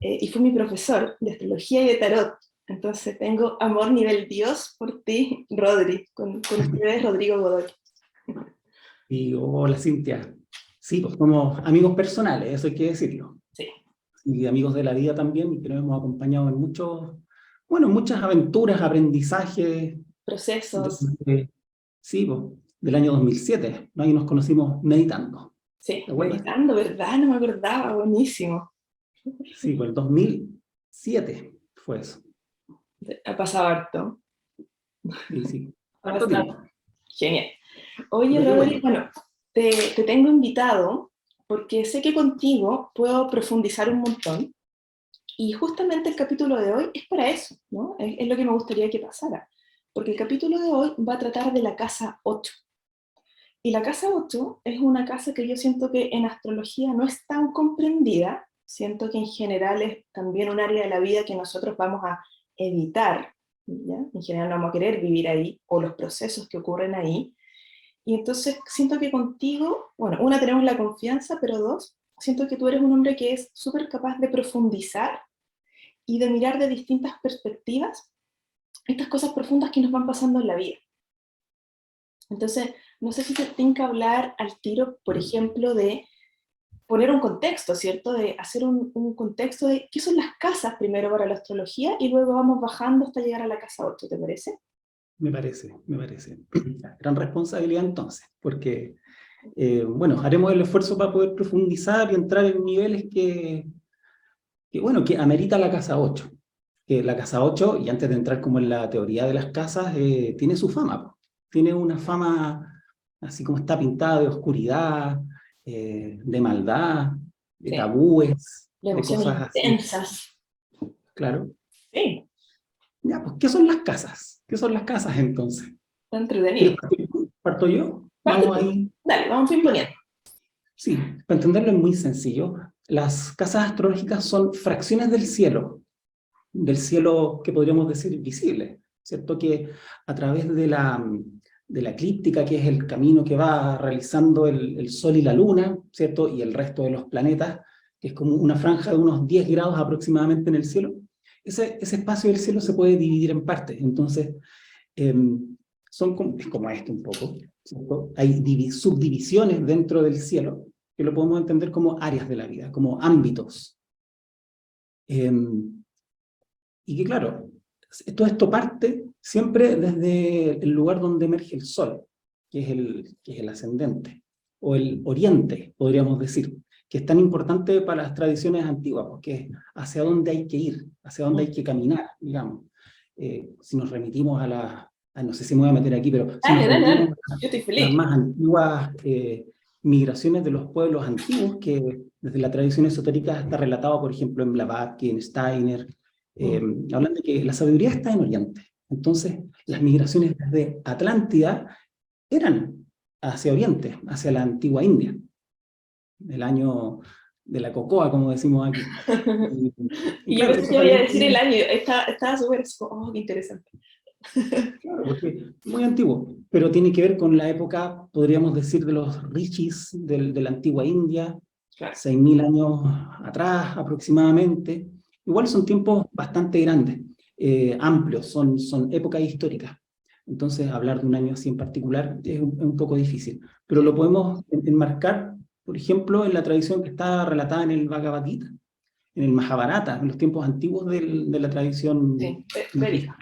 y fue mi profesor de astrología y de tarot. Entonces tengo amor nivel Dios por ti, Rodri, con ustedes, Rodrigo Godoy. Y hola Cintia. Sí, pues somos amigos personales, eso hay que decirlo. Sí. Y amigos de la vida también, y que nos hemos acompañado en muchos, bueno, muchas aventuras, aprendizajes. Procesos. Desde, sí, pues, del año 2007, ¿no? Ahí nos conocimos meditando. Sí, ¿Te acuerdas? meditando, ¿verdad? No me acordaba, buenísimo. Sí, pues el 2007 fue eso. Ha pasado harto. Sí, sí. Ha Harto tiempo. pasado. Genial. Oye, Pero qué Rodri, bueno. bueno, te tengo invitado porque sé que contigo puedo profundizar un montón y justamente el capítulo de hoy es para eso, ¿no? Es lo que me gustaría que pasara, porque el capítulo de hoy va a tratar de la casa 8. Y la casa 8 es una casa que yo siento que en astrología no es tan comprendida, siento que en general es también un área de la vida que nosotros vamos a evitar, ¿ya? En general no vamos a querer vivir ahí, o los procesos que ocurren ahí, y entonces siento que contigo, bueno, una, tenemos la confianza, pero dos, siento que tú eres un hombre que es súper capaz de profundizar y de mirar de distintas perspectivas estas cosas profundas que nos van pasando en la vida. Entonces, no sé si te tengo que hablar al tiro, por ejemplo, de poner un contexto, ¿cierto? De hacer un contexto de qué son las casas primero para la astrología y luego vamos bajando hasta llegar a la casa 8, ¿te parece? Me parece, me parece. Gran responsabilidad entonces, porque, bueno, haremos el esfuerzo para poder profundizar y entrar en niveles bueno, que amerita la casa 8. Que la casa 8, y antes de entrar como en la teoría de las casas, tiene su fama, po. Tiene una fama, así como está pintada, de oscuridad, de maldad, de Sí, tabúes, de de emociones cosas así, intensas. claro. Sí, Ya, pues, ¿qué son las casas? ¿Qué son las casas entonces? está ¿Quieres entretenido. partir tú? ¿Parto yo? Parte Vamos tú. ahí. Dale, vamos Ya. imponiendo. Sí, para entenderlo es muy sencillo. Las casas astrológicas son fracciones del cielo que podríamos decir visible, ¿cierto? Que a través de la eclíptica, que es el camino que va realizando el Sol y la Luna, ¿cierto? Y el resto de los planetas, que es como una franja de unos 10 grados aproximadamente en el cielo, ese espacio del cielo se puede dividir en partes. Entonces, eh, es como esto un poco, ¿cierto? Hay subdivisiones dentro del cielo que lo podemos entender como áreas de la vida, como ámbitos. Eh, y que claro, todo esto parte siempre desde el lugar donde emerge el sol, que es el ascendente, o el oriente, podríamos decir, que es tan importante para las tradiciones antiguas, porque es hacia dónde hay que ir, hacia dónde hay que caminar, digamos. Si nos remitimos no sé si me voy a meter aquí, pero si nos Dale, dale, remitimos dale. Yo estoy a las feliz. más antiguas migraciones de los pueblos antiguos, que desde la tradición esotérica está relatado, por ejemplo, en Blavatsky, en Steiner, eh, Mm. hablan de que la sabiduría está en Oriente. Entonces, las migraciones desde Atlántida eran hacia Oriente, hacia la antigua India, el año de la cocoa, como decimos aquí. Y, y Y yo claro, pensé eso que iba a también decir el tiene, año, estaba súper, oh, qué interesante. claro, porque es muy antiguo, pero tiene que ver con la época, podríamos decir, de los rishis de la antigua India, Claro. 6.000 años atrás aproximadamente. Igual son tiempos bastante grandes, amplios, son épocas históricas. Entonces, hablar de un año así en particular es un poco difícil. Pero Sí, lo podemos enmarcar, por ejemplo, en la tradición que está relatada en el Bhagavad Gita, en el Mahabharata, en los tiempos antiguos de la tradición sí, hinduista. védica.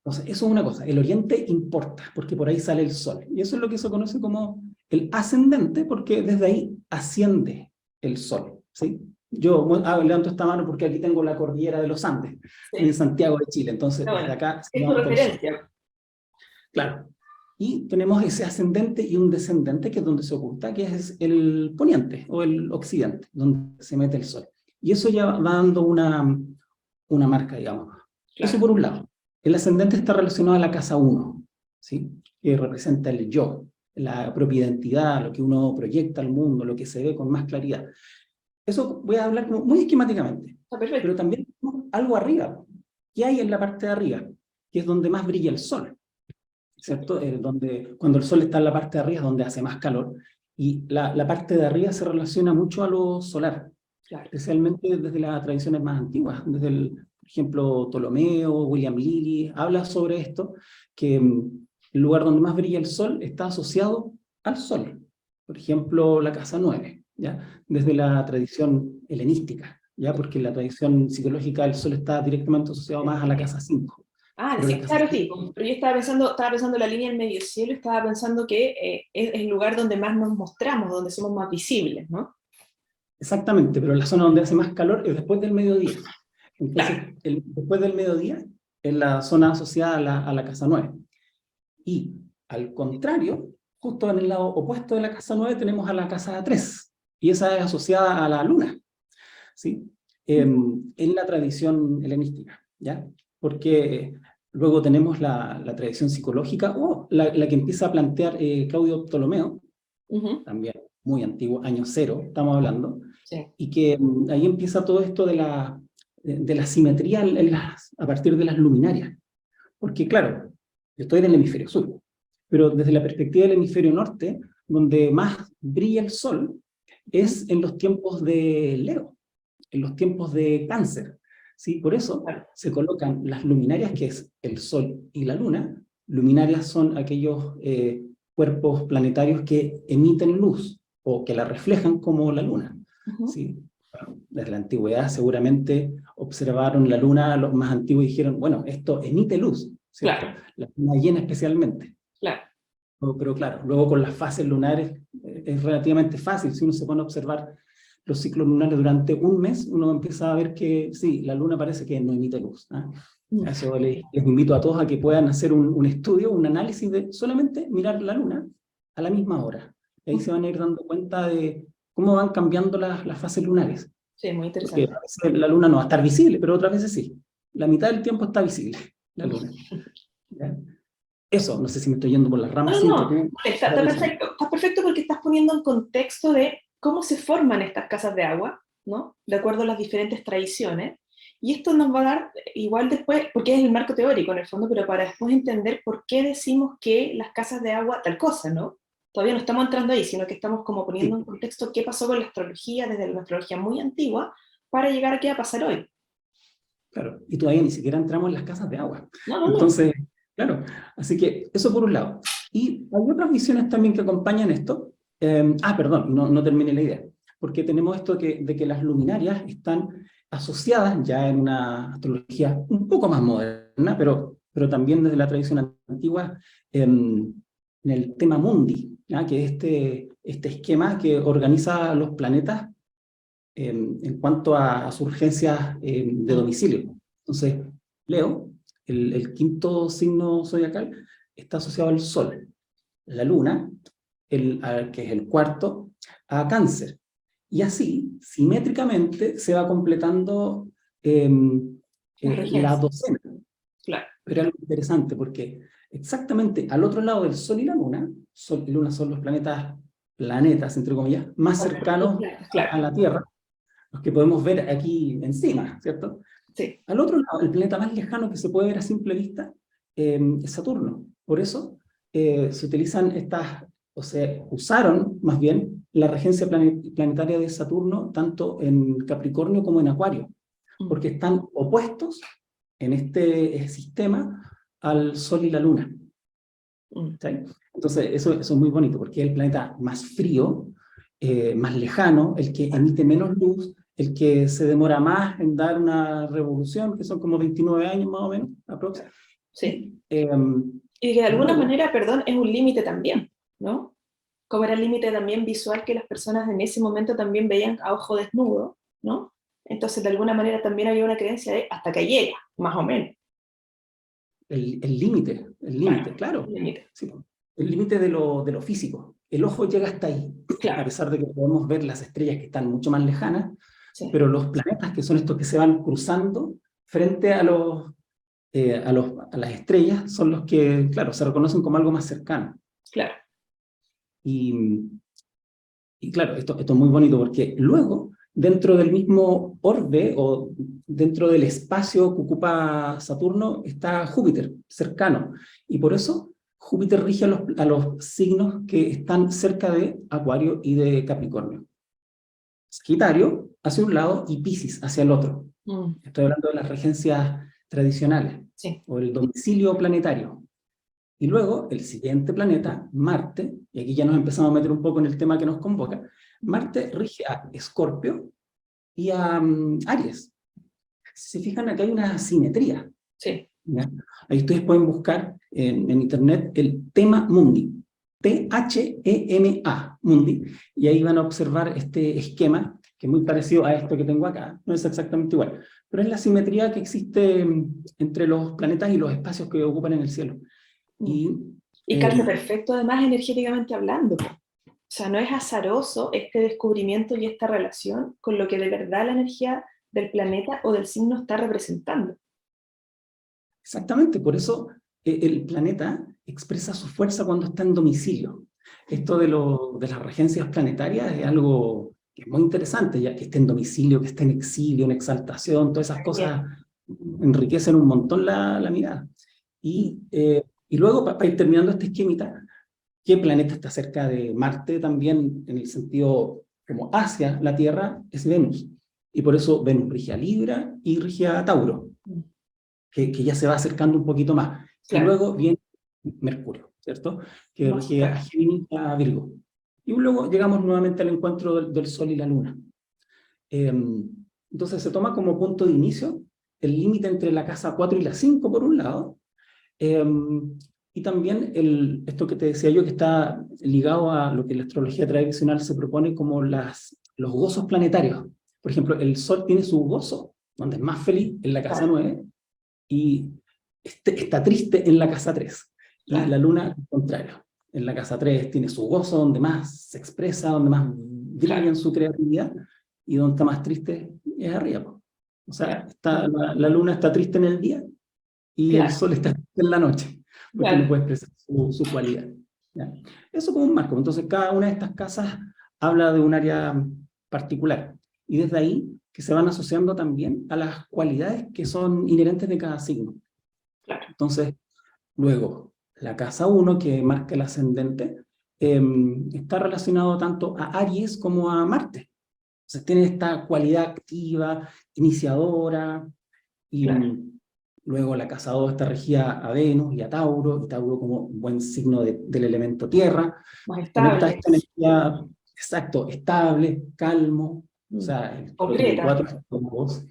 Entonces, eso es una cosa. El oriente importa, porque por ahí sale el sol. Y eso es lo que se conoce como el ascendente, porque desde ahí asciende el sol. ¿Sí? Yo levanto esta mano porque aquí tengo la cordillera de los Andes, en Sí, Santiago de Chile. Entonces, está desde bueno. acá se Es tu levanta el sol. referencia. Claro. Y tenemos ese ascendente y un descendente, que es donde se oculta, que es el poniente o el occidente, donde se mete el sol. Y eso ya va dando una marca, digamos. Eso Claro. por un lado. El ascendente está relacionado a la casa 1, ¿sí? Que representa el yo, la propia identidad, lo que uno proyecta al mundo, lo que se ve con más claridad. Eso voy a hablar muy esquemáticamente. Está Pero perfecto. también algo arriba. ¿Qué hay en la parte de arriba? Que es donde más brilla el sol, ¿cierto? Cuando el sol está en la parte de arriba es donde hace más calor. Y la parte de arriba se relaciona mucho a lo solar. Claro. especialmente desde las tradiciones más antiguas, desde por ejemplo, Ptolomeo, William Lilly, habla sobre esto, que el lugar donde más brilla el sol está asociado al sol. Por ejemplo, la casa 9, ¿ya? Desde la tradición helenística, ¿ya? Porque en la tradición psicológica el sol está directamente asociado más a la casa 5. Ah, Pero sí, la casa claro, sí. 5, Pero yo estaba pensando en la línea del medio cielo, estaba pensando que es el lugar donde más nos mostramos, donde somos más visibles, ¿no? exactamente, pero la zona donde hace más calor es después del mediodía. Entonces, Claro. después del mediodía es la zona asociada a la casa 9. Y al contrario, justo en el lado opuesto de la casa 9 tenemos a la casa 3, y esa es asociada a la luna, ¿sí? En la tradición helenística, ¿ya? Porque luego tenemos la tradición psicológica, o la que empieza a plantear Claudio Ptolomeo, Ujú. también muy antiguo, año cero, estamos hablando, Sí. y que ahí empieza todo esto de la simetría a partir de las luminarias. Porque claro, yo estoy en el hemisferio sur, pero desde la perspectiva del hemisferio norte, donde más brilla el sol, Ujú. es en los tiempos de Leo, en los tiempos de Cáncer. ¿Sí? Por eso Claro. se colocan las luminarias, que es el sol y la luna. Luminarias son aquellos cuerpos planetarios que emiten luz o que la reflejan como la luna. Ujú. ¿Sí? Bueno, desde la antigüedad seguramente observaron la luna los más antiguos y dijeron, bueno, esto emite luz, ¿cierto? Claro, La luna llena especialmente. claro. Pero claro, luego con las fases lunares es relativamente fácil. Si uno se pone a observar los ciclos lunares durante un mes, uno empieza a ver que sí, la luna parece que no emite luz. ¿Ah? A Mm. eso les invito a todos a que puedan hacer un estudio, un análisis de solamente mirar la luna a la misma hora. Y ahí se van a ir dando cuenta de cómo van cambiando las fases lunares. Sí, muy Porque interesante. a veces la luna no va a estar visible, pero otras veces sí. La mitad del tiempo está visible la luna. ¿Ya? Eso, no sé si me estoy yendo por las No, ramas, no, Cintia, no, tú. está perfecto. Está perfecto porque estás poniendo en contexto de cómo se forman estas casas de agua, ¿no? De acuerdo a las diferentes tradiciones. Y esto nos va a dar, igual después, porque es el marco teórico en el fondo, pero para después entender por qué decimos que las casas de agua, tal cosa, ¿no? Todavía no estamos entrando ahí, sino que estamos como poniendo Sí, en contexto qué pasó con la astrología desde la astrología muy antigua para llegar a qué va a pasar hoy. claro. Y todavía ni siquiera entramos en las casas de agua. No, no, no. Entonces, claro. Así que eso por un lado. Y hay otras visiones también que acompañan esto. Perdón, no terminé la idea. Porque tenemos esto de que las luminarias están asociadas ya en una astrología un poco más moderna, pero también desde la tradición antigua, en el tema mundi, ¿ya? Que es este esquema que organiza los planetas en cuanto a surgencias de Mm. domicilio. Entonces, Leo, el quinto signo zodiacal, está asociado al Sol, la Luna, que es el cuarto, a Cáncer. Y así, simétricamente, se va completando eh, Las la regencias, docena. claro. Pero es algo interesante porque exactamente al otro lado del Sol y la Luna, Sol y Luna son los planetas, entre comillas, más cercanos a Claro, la Tierra, los que podemos ver aquí encima, ¿cierto? sí. Al otro lado, el planeta más lejano que se puede ver a simple vista es Saturno. Por eso se utilizan o sea, usaron más bien la regencia planetaria de Saturno tanto en Capricornio como en Acuario, Mm. porque están opuestos en este sistema al Sol y la Luna. Mm. ¿Sí? Entonces, eso es muy bonito, porque es el planeta más frío, más lejano, el que emite menos luz, el que se demora más en dar una revolución, que son como 29 años más o menos, aproximadamente. Sí. Y Y que de alguna luego, manera, perdón, es un límite también, ¿no? Como era el límite también visual que las personas en ese momento también veían a ojo desnudo, ¿no? Entonces, de alguna manera también había una creencia de hasta que llega, más o menos. el Claro, límite, claro. el límite. Sí, el límite de lo físico. El ojo llega hasta ahí, a Claro, pesar de que podemos ver las estrellas que están mucho más lejanas, sí, pero los planetas, que son estos que se van cruzando frente a las estrellas, son los que, claro, se reconocen como algo más cercano. claro. Y, y claro, esto es muy bonito porque luego, dentro del mismo orbe o dentro del espacio que ocupa Saturno, está Júpiter, cercano. Y por eso Júpiter rige a los signos que están cerca de Acuario y de Capricornio. Sagitario hacia un lado y Piscis hacia el otro. Estoy hablando de las regencias tradicionales, Sí. o el domicilio planetario. Y luego, el siguiente planeta, Marte, y aquí ya nos empezamos a meter un poco en el tema que nos convoca, Marte rige a Escorpio y a Aries. Si se fijan, acá hay una simetría. Sí. ¿Ya? Ahí ustedes pueden buscar en internet el tema mundi, Thema, mundi, y ahí van a observar este esquema, que es muy parecido a esto que tengo acá, no es exactamente igual, pero es la simetría que existe entre los planetas y los espacios que ocupan en el cielo. Y, Y calza perfecto, además, energéticamente hablando. O sea, no es azaroso este descubrimiento y esta relación con lo que de verdad la energía del planeta o del signo está representando. Exactamente, por eso el planeta expresa su fuerza cuando está en domicilio. Esto de las regencias planetarias es algo que es muy interesante, ya que esté en domicilio, que esté en exilio, en exaltación, todas esas cosas enriquecen un montón la mirada. Y luego, para ir terminando este esquemita, ¿qué planeta está cerca de Marte también en el sentido como hacia la Tierra? Es Venus. Y por eso Venus rige a Libra y rige a Tauro, que ya se va acercando un poquito más. Claro. Y luego viene Mercurio, ¿cierto? Que rige a Géminis y a Virgo. Y luego llegamos nuevamente al encuentro del Sol y la Luna. Entonces se toma como punto de inicio el límite entre la casa 4 y la 5 por un lado, y también esto que te decía yo, que está ligado a lo que la astrología tradicional se propone como los gozos planetarios. Por ejemplo, el Sol tiene su gozo, donde es más feliz, en la casa 9, y está triste en la casa 3. Y la Luna, al contrario. En la casa 3 tiene su gozo, donde más se expresa, donde más brilla en su creatividad, y donde está más triste es arriba. O sea, la Luna está triste en el día, y el Sol está en la noche, porque no puede expresar su cualidad. ¿Ya? Eso como un marco. Entonces, cada una de estas casas habla de un área particular. Y desde ahí que se van asociando también a las cualidades que son inherentes de cada signo. Entonces, luego, la casa 1, que marca el ascendente, está relacionado tanto a Aries como a Marte. Entonces, tiene esta cualidad activa, iniciadora, y luego la casa 2 está regida a Venus y a Tauro, y Tauro como un buen signo del elemento tierra. También está esta energía, exacto, estable, calmo, o sea, el toro tiene 4 estómagos.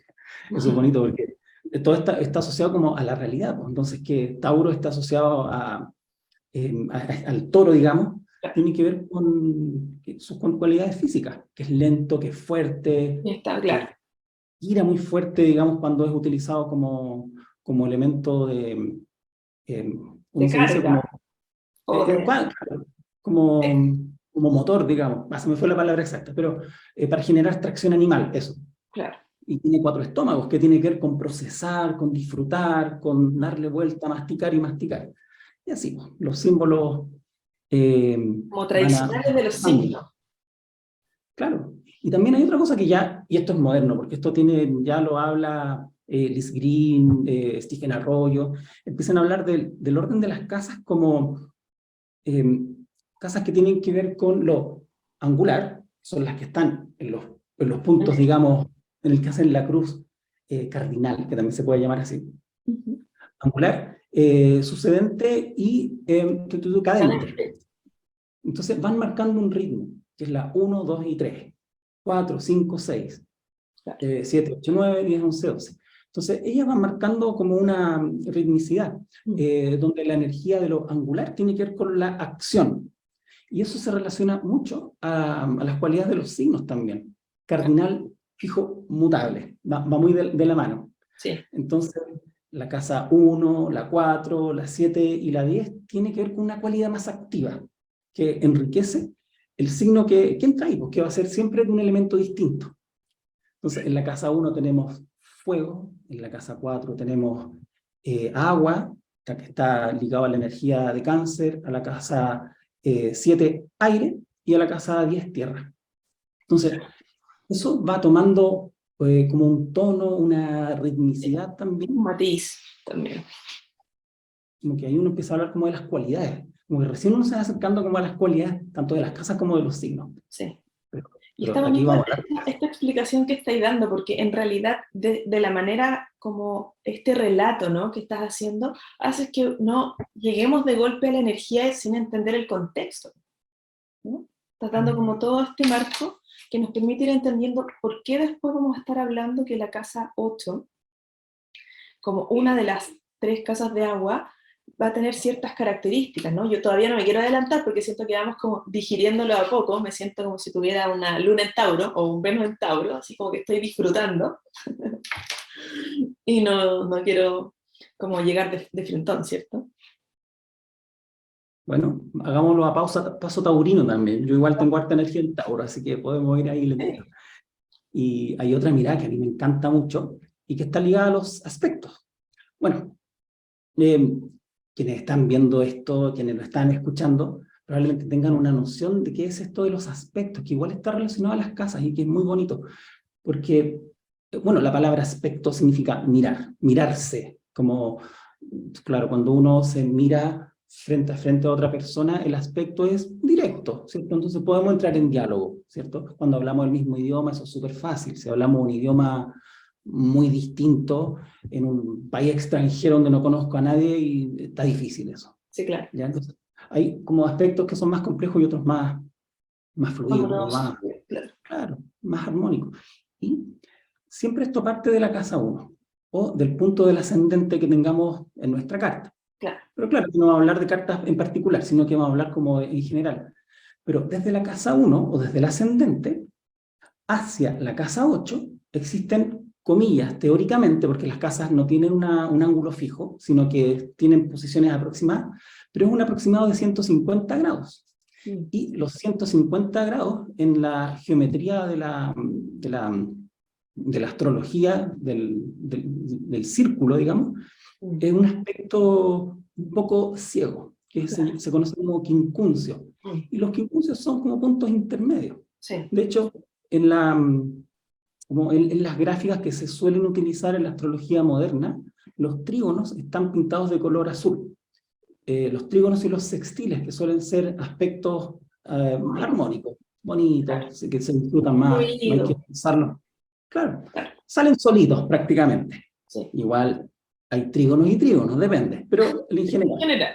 Eso es bonito porque todo está asociado como a la realidad, pues. Entonces que Tauro está asociado al toro, digamos, tiene que ver con sus cualidades físicas, que es lento, que es fuerte, que gira muy fuerte, digamos, cuando es utilizado como elemento de, ¿cómo se dice? Como motor, digamos. Se me fue la palabra exacta, pero para generar tracción animal, eso. Claro. Y tiene 4 estómagos, que tiene que ver con procesar, con disfrutar, con darle vuelta, masticar y masticar. Y así, los símbolos como tradicionales de los signos. Claro. Y también hay otra cosa que ya, y esto es moderno, porque esto ya lo habla Liz Green, Stephen Arroyo, empiezan a hablar del orden de las casas como casas que tienen que ver con lo angular, son las que están en los puntos, digamos, en el que hacen la cruz cardinal, que también se puede llamar así. Angular, sucedente y cadente. Entonces van marcando un ritmo, que es la 1, 2 y 3, 4, 5, 6, 7, 8, 9, 10, 11, 12. Entonces ellas van marcando como una ritmicidad, donde la energía de lo angular tiene que ver con la acción. Y eso se relaciona mucho a las cualidades de los signos también. Cardinal, fijo, mutable. Va muy de la mano. Sí. Entonces, la casa 1, la 4, la 7 y la 10 tiene que ver con una cualidad más activa, que enriquece el signo que entra ahí, porque va a ser siempre de un elemento distinto. Entonces, en la casa 1 tenemos fuego, en la casa 4 tenemos agua, que está ligado a la energía de cáncer, a la casa 7 aire, y a la casa 10 tierra. Entonces, eso va tomando como un tono, una ritmicidad también. Un matiz también. Como que ahí uno empieza a hablar como de las cualidades, como que recién uno se va acercando como a las cualidades, tanto de las casas como de los signos. Sí. Y Pero está aquí bonita vamos a hablar. esta explicación que estáis dando, porque en realidad de la manera como este relato, ¿no?, que estás haciendo, hace que no lleguemos de golpe a la energía sin entender el contexto, ¿no? Estás dando como todo este marco que nos permite ir entendiendo por qué después vamos a estar hablando que la casa 8, como una de las 3 casas de agua, va a tener ciertas características, ¿no? Yo todavía no me quiero adelantar porque siento que vamos como digiriéndolo a poco, me siento como si tuviera una luna en Tauro o un Venus en Tauro, así como que estoy disfrutando y no quiero como llegar de frentón, ¿cierto? Bueno, hagámoslo a paso taurino también. Yo igual tengo harta energía en Tauro, así que podemos ir ahí lentito. Y hay otra mirada que a mí me encanta mucho y que está ligada a los aspectos. Bueno, quienes están viendo esto, quienes lo están escuchando, probablemente tengan una noción de qué es esto de los aspectos, que igual está relacionado a las casas y que es muy bonito, porque, bueno, la palabra aspecto significa mirar, mirarse, como, claro, cuando uno se mira frente a frente a otra persona, el aspecto es directo, ¿cierto? Entonces podemos entrar en diálogo, ¿cierto? Cuando hablamos el mismo idioma, eso es súper fácil. Si hablamos un idioma muy distinto en un país extranjero donde no conozco a nadie, y está difícil eso, Sí, claro. ¿ya? Entonces, hay como aspectos que son más complejos y otros más fluidos, o más, Amoroso, claro. claro, más armónicos. Y siempre esto parte de la casa 1, o del punto del ascendente que tengamos en nuestra carta. Claro. Pero claro, no vamos a hablar de cartas en particular, sino que vamos a hablar como en general. Pero desde la casa 1 o desde el ascendente hacia la casa 8 existen comillas, teóricamente, porque las casas no tienen un ángulo fijo, sino que tienen posiciones aproximadas, pero es un aproximado de 150 grados. Y los 150 grados en la geometría de la astrología del círculo, digamos, es un aspecto un poco ciego, que se conoce como quincuncio. Y los quincunциos son como puntos intermedios. Sí. De hecho, como en las gráficas que se suelen utilizar en la astrología moderna, los trígonos están pintados de color azul. Los trígonos y los sextiles, que suelen ser aspectos armónicos, bonitos, que se disfrutan más, no hay que pensarlo. Claro, salen solitos prácticamente. Sí. Igual hay trígonos y trígonos, depende, pero en general.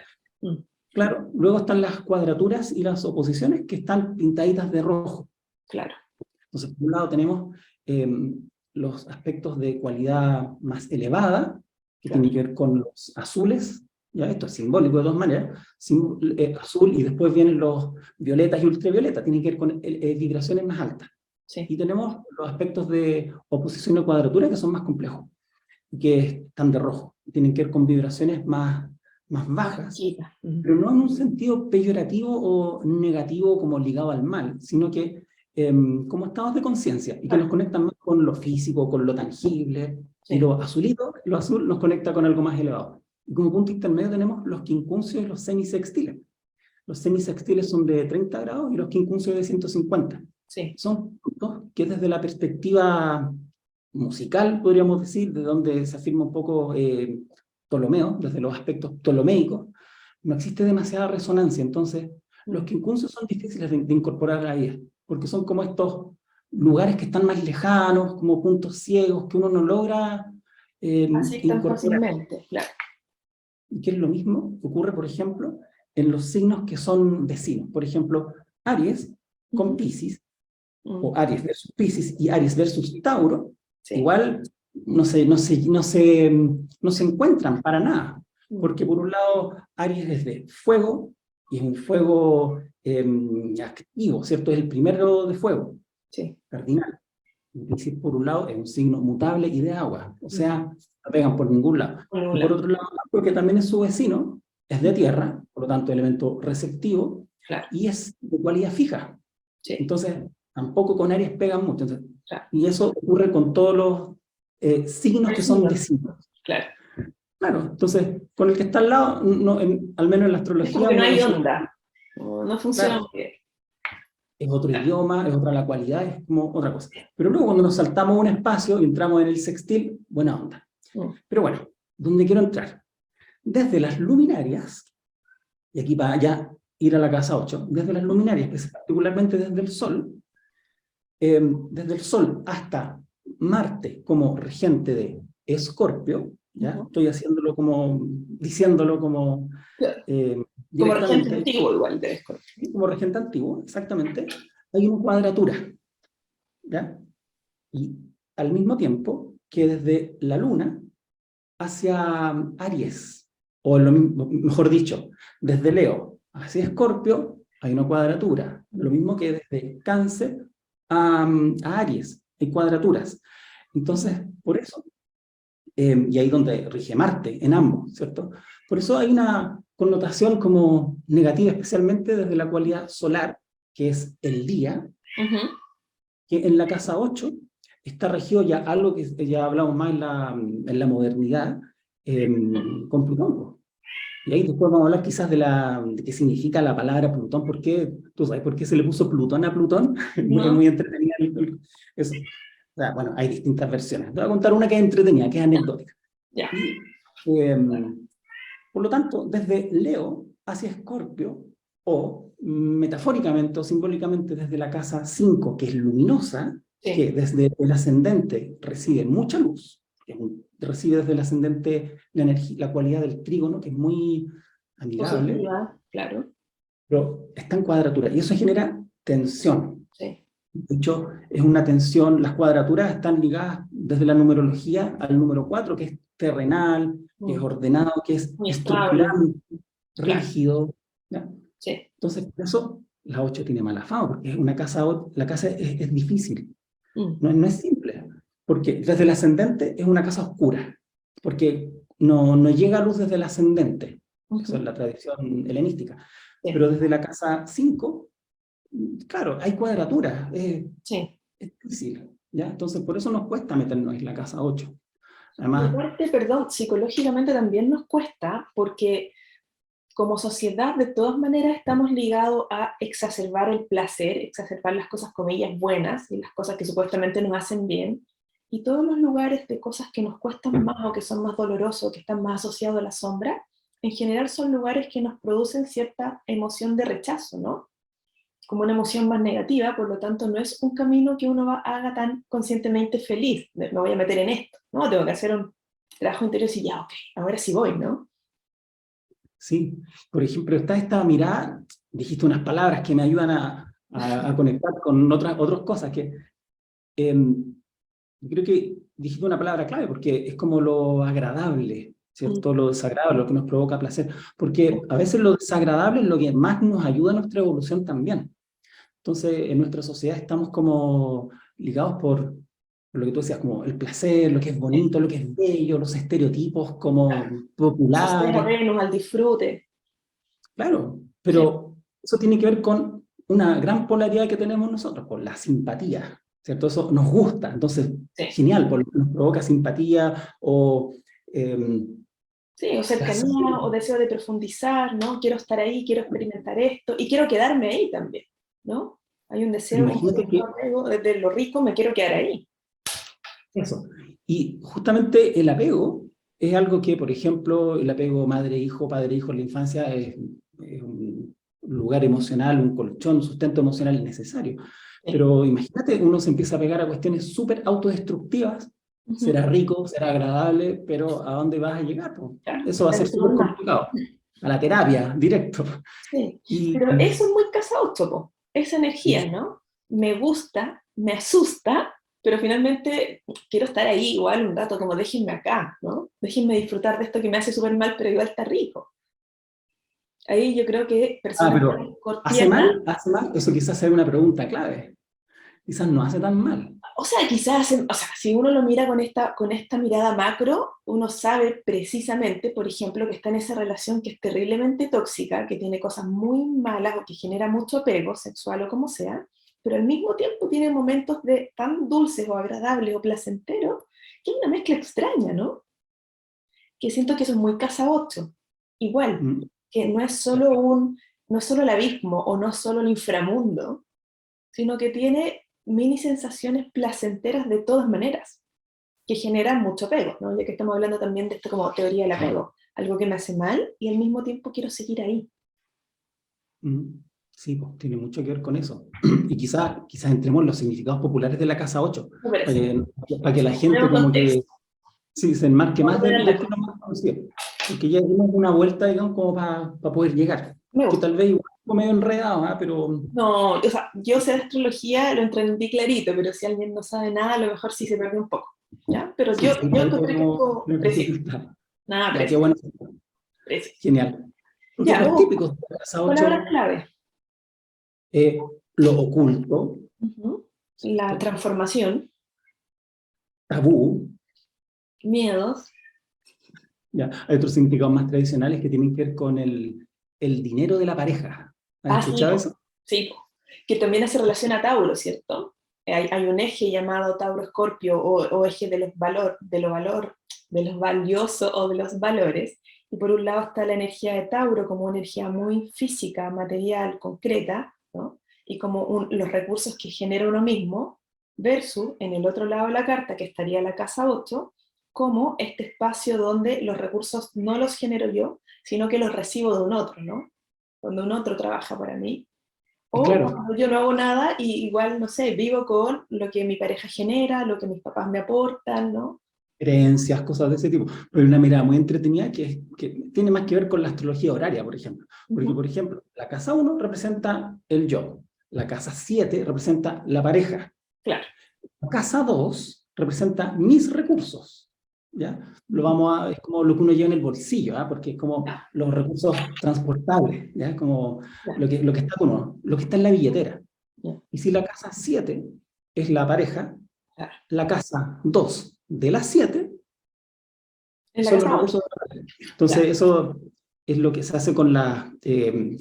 Claro, luego están las cuadraturas y las oposiciones que están pintaditas de rojo. Claro. Entonces, por un lado tenemos los aspectos de cualidad más elevada, que tienen que ver con los azules, ya esto es simbólico de todas maneras, azul, y después vienen los violetas y ultravioletas, tienen que ver con vibraciones más altas. Sí. Y tenemos los aspectos de oposición o cuadratura que son más complejos, que están de rojo, tienen que ver con vibraciones más bajas, pero no en un sentido peyorativo o negativo como ligado al mal, sino que como estados de conciencia, y que nos conectan más con lo físico, con lo tangible, y lo azulito, lo azul nos conecta con algo más elevado. Y como punto intermedio tenemos los quincuncios y los semisextiles. Los semisextiles son de 30 grados y los quincuncios de 150. Sí. Son puntos que desde la perspectiva musical, podríamos decir, de donde se afirma un poco Ptolomeo, desde los aspectos ptolomeicos, no existe demasiada resonancia. Entonces, los quincunциos son difíciles de incorporar a la vida, porque son como estos lugares que están más lejanos, como puntos ciegos, que uno no logra incorporar. Fácilmente, claro. Y que es lo mismo que ocurre, por ejemplo, en los signos que son vecinos. Por ejemplo, Aries con Piscis, o Aries versus Piscis y Aries versus Tauro, igual no se encuentran para nada. Porque por un lado, Aries es de fuego, y es un fuego activo, ¿cierto? Es el primero de fuego, cardinal. Piscis, por un lado, es un signo mutable y de agua, o sea, no pegan por ningún lado. Y por otro lado, porque también es su vecino, es de tierra, por lo tanto, elemento receptivo, y es de cualidad fija. Entonces, tampoco con Aries pegan mucho. Entonces, y eso ocurre con todos los signos que son vecinos. Claro, entonces, con el que está al lado, no, al menos en la astrología... Es como que no hay onda, no funciona muy bien. Es otro idioma, es otra la cualidad, es como otra cosa. Pero luego cuando nos saltamos un espacio y entramos en el sextil, buena onda. Pero bueno, ¿dónde quiero entrar? Desde las luminarias, y aquí para ya ir a la casa 8, desde las luminarias, particularmente desde el Sol, desde el Sol hasta Marte como regente de Escorpio, ¿ya? Estoy haciéndolo como, diciéndolo como Como regente directamente, antiguo igual de Escorpio. ¿sí? Como regente antiguo, exactamente, hay una cuadratura, ¿ya? Y al mismo tiempo que desde la Luna hacia Aries, o mejor dicho, desde Leo hacia Escorpio, hay una cuadratura. Lo mismo que desde Cáncer a Aries, hay cuadraturas. Entonces, por eso, y ahí donde rige Marte, en ambos, ¿cierto? Por eso hay una connotación como negativa, especialmente desde la cualidad solar, que es el día, que en la casa 8 está regido ya algo que ya hablamos más en la modernidad, con Plutón, po. Y ahí después vamos a hablar quizás de qué significa la palabra Plutón, porque tú sabes por qué se le puso Plutón a Plutón. Es No, muy entretenida eso. O sea, bueno, hay distintas versiones. Te voy a contar una que es entretenida, que es anecdótica. ya. Y, por lo tanto, desde Leo hacia Escorpio, o metafóricamente o simbólicamente desde la casa 5, que es luminosa, que Sí. desde el ascendente recibe mucha luz, recibe desde el ascendente la energía, la cualidad del trígono, que es muy amigable, Positiva, claro. pero está en cuadratura, y eso genera tensión. Sí. De hecho, es una tensión, las cuadraturas están ligadas desde la numerología al número 4, que es terrenal, que es Mm, ordenado, que es muy estable, estructural, claro. rígido, ¿ya? Sí. Entonces, por eso la 8 tiene mala fama, porque es una casa, la casa es difícil, Mm, no es simple, porque desde el ascendente es una casa oscura, porque no llega luz desde el ascendente, eso es ujú, la tradición helenística, sí. pero desde la casa 5 claro, hay cuadraturas, Sí. es difícil, ¿ya? Entonces, por eso nos cuesta meternos en la casa 8. Y Además, aparte, perdón, psicológicamente también nos cuesta porque como sociedad de todas maneras estamos ligados a exacerbar el placer, exacerbar las cosas comillas buenas y las cosas que supuestamente nos hacen bien. Y todos los lugares de cosas que nos cuestan más o que son más dolorosos, que están más asociados a la sombra, en general son lugares que nos producen cierta emoción de rechazo, ¿no? Como una emoción más negativa, por lo tanto no es un camino que uno haga tan conscientemente feliz, me voy a meter en esto, ¿no? Tengo que hacer un trabajo interior y ya, ok, ahora sí voy, ¿no? sí, por ejemplo, está esta mirada, dijiste unas palabras que me ayudan a conectar con otras cosas, que yo creo que dijiste una palabra clave, porque es como lo agradable, Mm, ¿cierto? Lo desagradable, lo que nos provoca placer, porque a veces lo desagradable es lo que más nos ayuda a nuestra evolución también. Entonces, en nuestra sociedad estamos como ligados por lo que tú decías, como el placer, lo que es sí, bonito, lo que es bello, los estereotipos claro. como Asociar a populares, Venus al disfrute. claro, Sí, pero eso tiene que ver con una gran polaridad que tenemos nosotros, con la simpatía, ¿cierto? Eso nos gusta, entonces, sí. genial, porque nos provoca simpatía o eh, Sí, o cercanía, placer. o deseo de profundizar, ¿no? Quiero estar ahí, quiero experimentar esto, y quiero quedarme ahí también, ¿no? Hay un Pero deseo como imagínate de que no apego, desde lo rico me quiero quedar ahí. eso. Y justamente el apego es algo que, por ejemplo, el apego madre-hijo, padre-hijo en la infancia es un lugar emocional, un colchón, un sustento emocional necesario. Sí. Pero imagínate, uno se empieza a pegar a cuestiones súper autodestructivas. Ujú, Será rico, será agradable, pero ¿a dónde vas a llegar, po? claro, Eso va a la ser súper desmonda. complicado. A la terapia, directo. Sí, Y, pero eso es muy casa 8, po. Esa energía, ¿no? Me gusta, me asusta, pero finalmente quiero estar ahí igual un rato, como déjenme acá, ¿no? Déjenme disfrutar de esto que me hace súper mal, pero igual está rico. Ahí yo creo que personas más pero ¿hace escorpianas, mal? ¿Hace mal? Eso quizás sea una pregunta clave. Quizás no hace tan mal. o sea, quizás, o sea, si uno lo mira con esta mirada macro, uno sabe precisamente, por ejemplo, que está en esa relación que es terriblemente tóxica, que tiene cosas muy malas o que genera mucho apego sexual o como sea, pero al mismo tiempo tiene momentos de tan dulces o agradables o placenteros, que es una mezcla extraña, ¿no? Que siento que eso es muy casa 8. Igual, Mm. que no es solo el abismo o no es solo el inframundo, sino que tiene mini sensaciones placenteras de todas maneras, que generan mucho apego, ¿no? Ya que estamos hablando también de esto como teoría del apego, algo que me hace mal y al mismo tiempo quiero seguir ahí. Mm. Sí, pues, tiene mucho que ver con eso. Y quizás entremos en los significados populares de la casa 8, Me para parece. para que la gente Ponemos como contexto. que sí, se enmarque Vamos más a ver la dentro de cosa. lo más conocido. Porque ya dimos una vuelta, digamos, como para poder llegar. Me Que gusta. tal vez igual fue medio enredado, ¿ah? Pero No, o sea, yo sé de astrología, lo entendí clarito, pero si alguien no sabe nada, a lo mejor sí se pierde un poco, ¿ya? Pero sí, yo ahí encontré que podemos estuvo tener preciso, dificultad. nada, Ya, qué preciso, bueno. preciso. Genial. Porque Ya, me los gusta. típicos de la casa Palabras 8, clave. lo oculto, Ujú. La ¿cierto? transformación, Tabú, miedos. ya. Hay otros significados más tradicionales que tienen que ver con el dinero de la pareja. ¿Has Ah, sí, escuchado po. eso? Sí, po. Que también hace relación a Tauro, ¿cierto? Hay un eje llamado Tauro-Escorpio o eje de los valiosos o de los valores. Y por un lado está la energía de Tauro como una energía muy física, material, concreta, ¿no? Y como los recursos que genera uno mismo, versus en el otro lado de la carta, que estaría la casa 8 como este espacio donde los recursos no los genero yo, sino que los recibo de un otro, ¿no? Cuando un otro trabaja para mí, Y o claro, cuando yo no hago nada y igual, no sé, vivo con lo que mi pareja genera, lo que mis papás me aportan, ¿no? creencias, cosas de ese tipo. Pero hay una mirada muy entretenida que tiene más que ver con la astrología horaria, por ejemplo. Porque, Ujú. por ejemplo, la casa 1 representa el yo, la casa 7 representa la pareja, Claro. la casa 2 representa mis recursos. ¿Ya? Ujú. Es como lo que uno lleva en el bolsillo, ¿ah? Porque es como Ya, los recursos transportables, ¿ya? Como ya, lo que está con uno, lo que está en la billetera. ya. Y si la casa 7 es la pareja, Claro. la casa 2 de las 7 En la son los casa 8. recursos de la pareja. Entonces, Claro. eso es lo que se hace con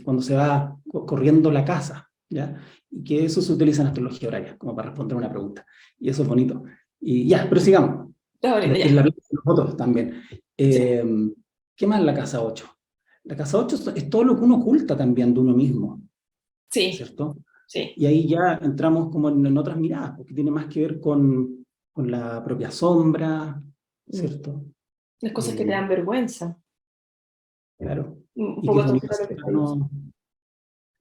cuando se va corriendo la casa, ¿ya? Y que eso se utiliza en astrología horaria, como para responder una pregunta. Y eso es bonito. Y ya, pero sigamos. Está bonito, En ya. la plaza de los votos también. Sí, Eh, ¿Qué más la casa 8? La casa 8 es todo lo que uno oculta también de uno mismo, sí, ¿cierto? sí. Y ahí ya entramos como en otras miradas, porque tiene más que ver con la propia sombra, Mm. ¿cierto? Las cosas que te Eh, dan vergüenza. claro. Un Y qué poco bonito asociado a lo que está diciendo. acercarnos.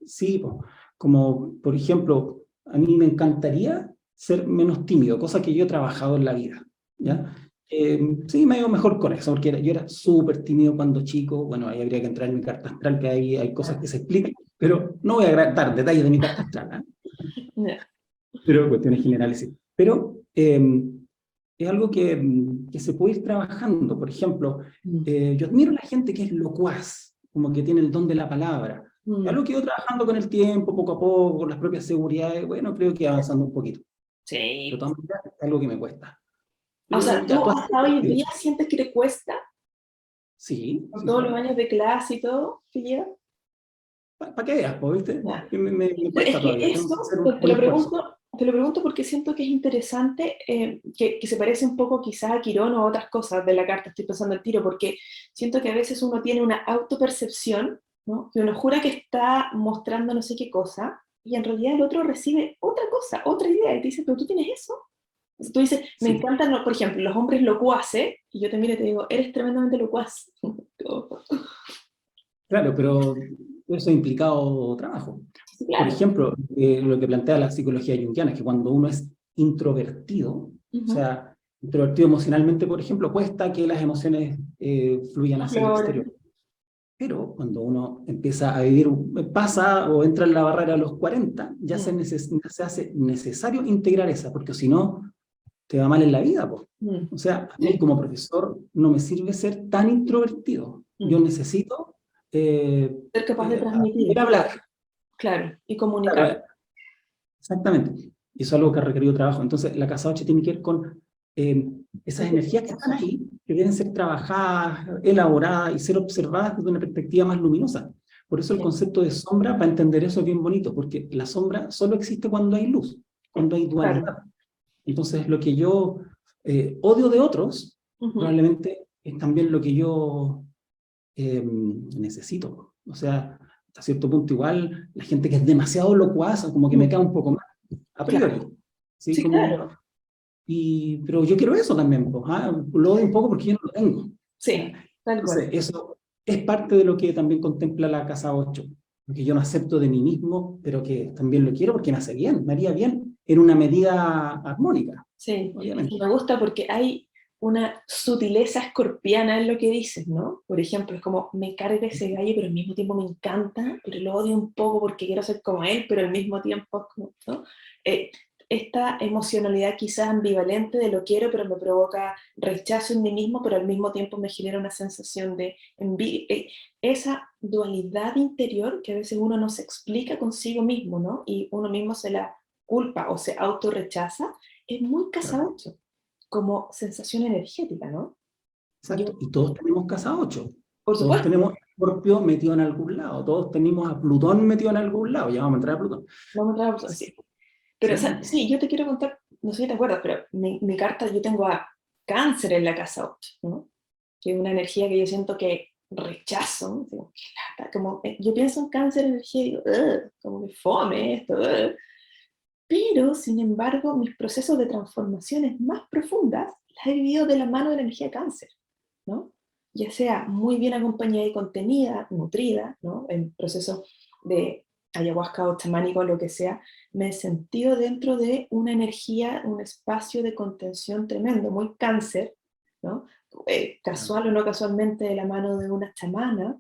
Sí, po, como por ejemplo, a mí me encantaría ser menos tímido, cosa que yo he trabajado en la vida, Mm. ¿ya? Sí, me ha ido mejor con eso, porque yo era súper tímido cuando chico. Bueno, ahí habría que entrar en mi carta astral, que ahí hay cosas que se explican, pero no voy a dar detalles de mi carta astral, ¿ah? Ya. Pero cuestiones generales sí. Pero es algo que se puede ir trabajando. Por ejemplo, Mm. yo admiro a la gente que es locuaz, como que tiene el don de la palabra. Es Mm. algo que he ido trabajando con el tiempo, poco a poco, con las propias seguridades. Bueno, creo que avanzando un poquito. Pero de Sí. todas maneras es algo que me cuesta. O sea, Pero ya tú tú has hasta hoy día sientes que te cuesta, sí, con sí, todos los sí. años de clase y todo que llevas. Para que veas, pues, ¿viste? Ya. Que me Es cuesta que todavía. Tengo que eso, hacer te un lo esfuerzo. te lo pregunto porque siento que es interesante, que se parece un poco quizás a Quirón o a otras cosas de la carta, estoy pensando el tiro, porque siento que a veces uno tiene una autopercepción, ¿no? Que uno jura que está mostrando no sé qué cosa, y en realidad el otro recibe otra cosa, otra idea, y te dice, pero tú tienes eso. Entonces tú dices, me Sí, encantan, por ejemplo, los hombres locuaces, y yo te miro y te digo, eres tremendamente locuaz. claro, pero eso ha implicado trabajo. Sí, Por claro. ejemplo, lo que plantea la psicología junguiana, que cuando uno es introvertido, o Ujú. sea, introvertido emocionalmente, por ejemplo, cuesta que las emociones fluyan hacia el Flores. exterior. Pero cuando uno empieza a vivir, pasa o entra en la barrera de los 40, ya Mm, se hace necesario integrar esa, porque si no, te va mal en la vida, po. mm. O sea, a mí Sí. como profesor no me sirve ser tan introvertido. Yo Mm. necesito Ser capaz de aprender transmitir, a hablar. claro, y comunicar. Claro, exactamente. Y eso es algo que ha requerido trabajo. Entonces, la casa 8 tiene que ver con esas energías que están ahí, que deben ser trabajadas, elaboradas y ser observadas desde una perspectiva más luminosa. Por eso el Sí, concepto de sombra, para entender eso, es bien bonito, porque la sombra solo existe cuando hay luz, cuando hay claro. dualidad. Entonces, lo que yo odio de otros, Ujú. probablemente es también lo que yo necesito. O sea, hasta cierto punto igual, la gente que es demasiado locuaz, como que me Mm. cae un poco más, a Claro. priori. ¿Sí? Sí, Como, claro. pero yo quiero eso también, pues, ¿ah? Lo odio un poco porque yo no lo tengo. Sí, ¿Ya? tal Entonces, cual. eso es parte de lo que también contempla la casa 8. que yo no acepto de mí mismo, pero que también lo quiero porque me hace bien, me haría bien en una medida armónica, Sí, obviamente. y me gusta porque hay una sutileza escorpiana en lo que dices, ¿no? Por ejemplo, es como, me carga ese gallo, pero al mismo tiempo me encanta, pero lo odio un poco porque quiero ser como él, pero al mismo tiempo, es como, ¿no? Eh, esta emocionalidad quizás ambivalente de lo quiero, pero me provoca rechazo en mí mismo, pero al mismo tiempo me genera una sensación de envidia. Esa dualidad interior que a veces uno no se explica consigo mismo, ¿no? Y uno mismo se la culpa o se autorrechaza, es muy Claro. casa 8 como sensación energética, ¿no? Yo, Exacto, y todos tenemos casa 8, por todos supuesto, tenemos a Escorpio metido en algún lado, todos tenemos a Plutón metido en algún lado, ya vamos a entrar a Plutón. vamos a entrar sí. Pero, o Sí, sea, sí, yo te quiero contar, no sé si te acuerdas, pero mi carta, yo tengo a Cáncer en la casa 8, ¿no? Que es una energía que yo siento que rechazo, digo, qué lata, como, yo pienso en Cáncer energía y digo, "Ugh", como que fome esto, ugh". Pero, sin embargo, mis procesos de transformaciones más profundas las he vivido de la mano de la energía de Cáncer, ¿no? Ya sea muy bien acompañada y contenida, nutrida, ¿no? En procesos de ayahuasca o chamánico, lo que sea, me he sentido dentro de una energía, un espacio de contención tremendo, muy Cáncer, ¿no? claro. Casual o no casualmente de la mano de una chamana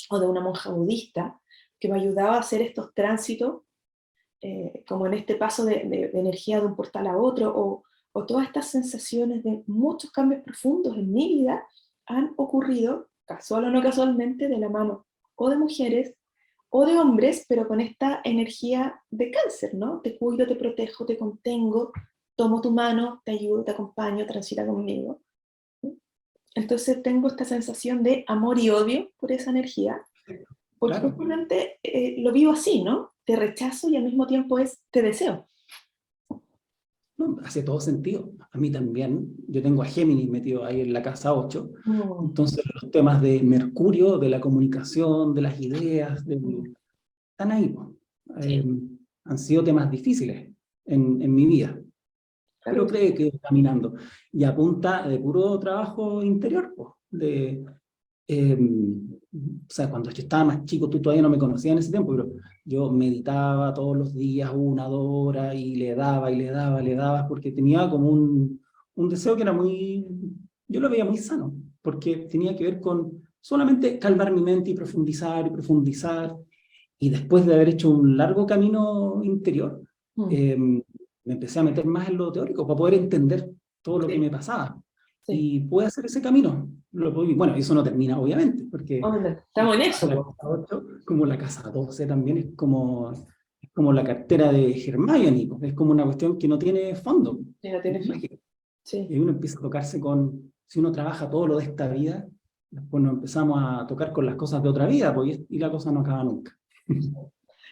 o de una monja budista, que me ayudaba a hacer estos tránsitos como en este paso de energía de un portal a otro, o todas estas sensaciones de muchos cambios profundos en mi vida han ocurrido, casual o no casualmente, de la mano o de mujeres o de hombres, pero con esta energía de Cáncer, ¿no? Te cuido, te protejo, te contengo, tomo tu mano, te ayudo, te acompaño, transita conmigo. Entonces tengo esta sensación de amor y odio por esa energía, porque Claro, justamente lo vivo así, ¿no? Te rechazo y al mismo tiempo es te deseo. no, hace todo sentido. A mí también, yo tengo a Géminis metido ahí en la casa 8, Mm, entonces los temas de Mercurio, de la comunicación, de las ideas, mm, están ahí, po. Eh, sí, Han sido temas difíciles en mi vida, claro pero que sí. creo que he ido caminando. Y a punta de puro trabajo interior, pues, o sea, cuando yo estaba más chico, tú todavía no me conocías en ese tiempo, pero yo meditaba todos los días 1, 2 horas y le daba y le daba, le daba, porque tenía como un deseo que era muy, yo lo veía muy sano, porque tenía que ver con solamente calmar mi mente y profundizar, y después de haber hecho un largo camino interior, Mm, eh, me empecé a meter más en lo teórico para poder entender todo lo que sí, me pasaba. sí, Y pude hacer ese camino. Bueno, eso no termina, obviamente, porque obviamente. Estamos en eso, la po. casa 8, como la casa 12 también, es como la cartera de Hermione, pues, es como una cuestión que no tiene fondo, Sí, no es tiene fin. mágico. Sí. Y uno empieza a tocarse con, si uno trabaja todo lo de esta vida, después nos empezamos a tocar con las cosas de otra vida, pues, y la cosa no acaba nunca.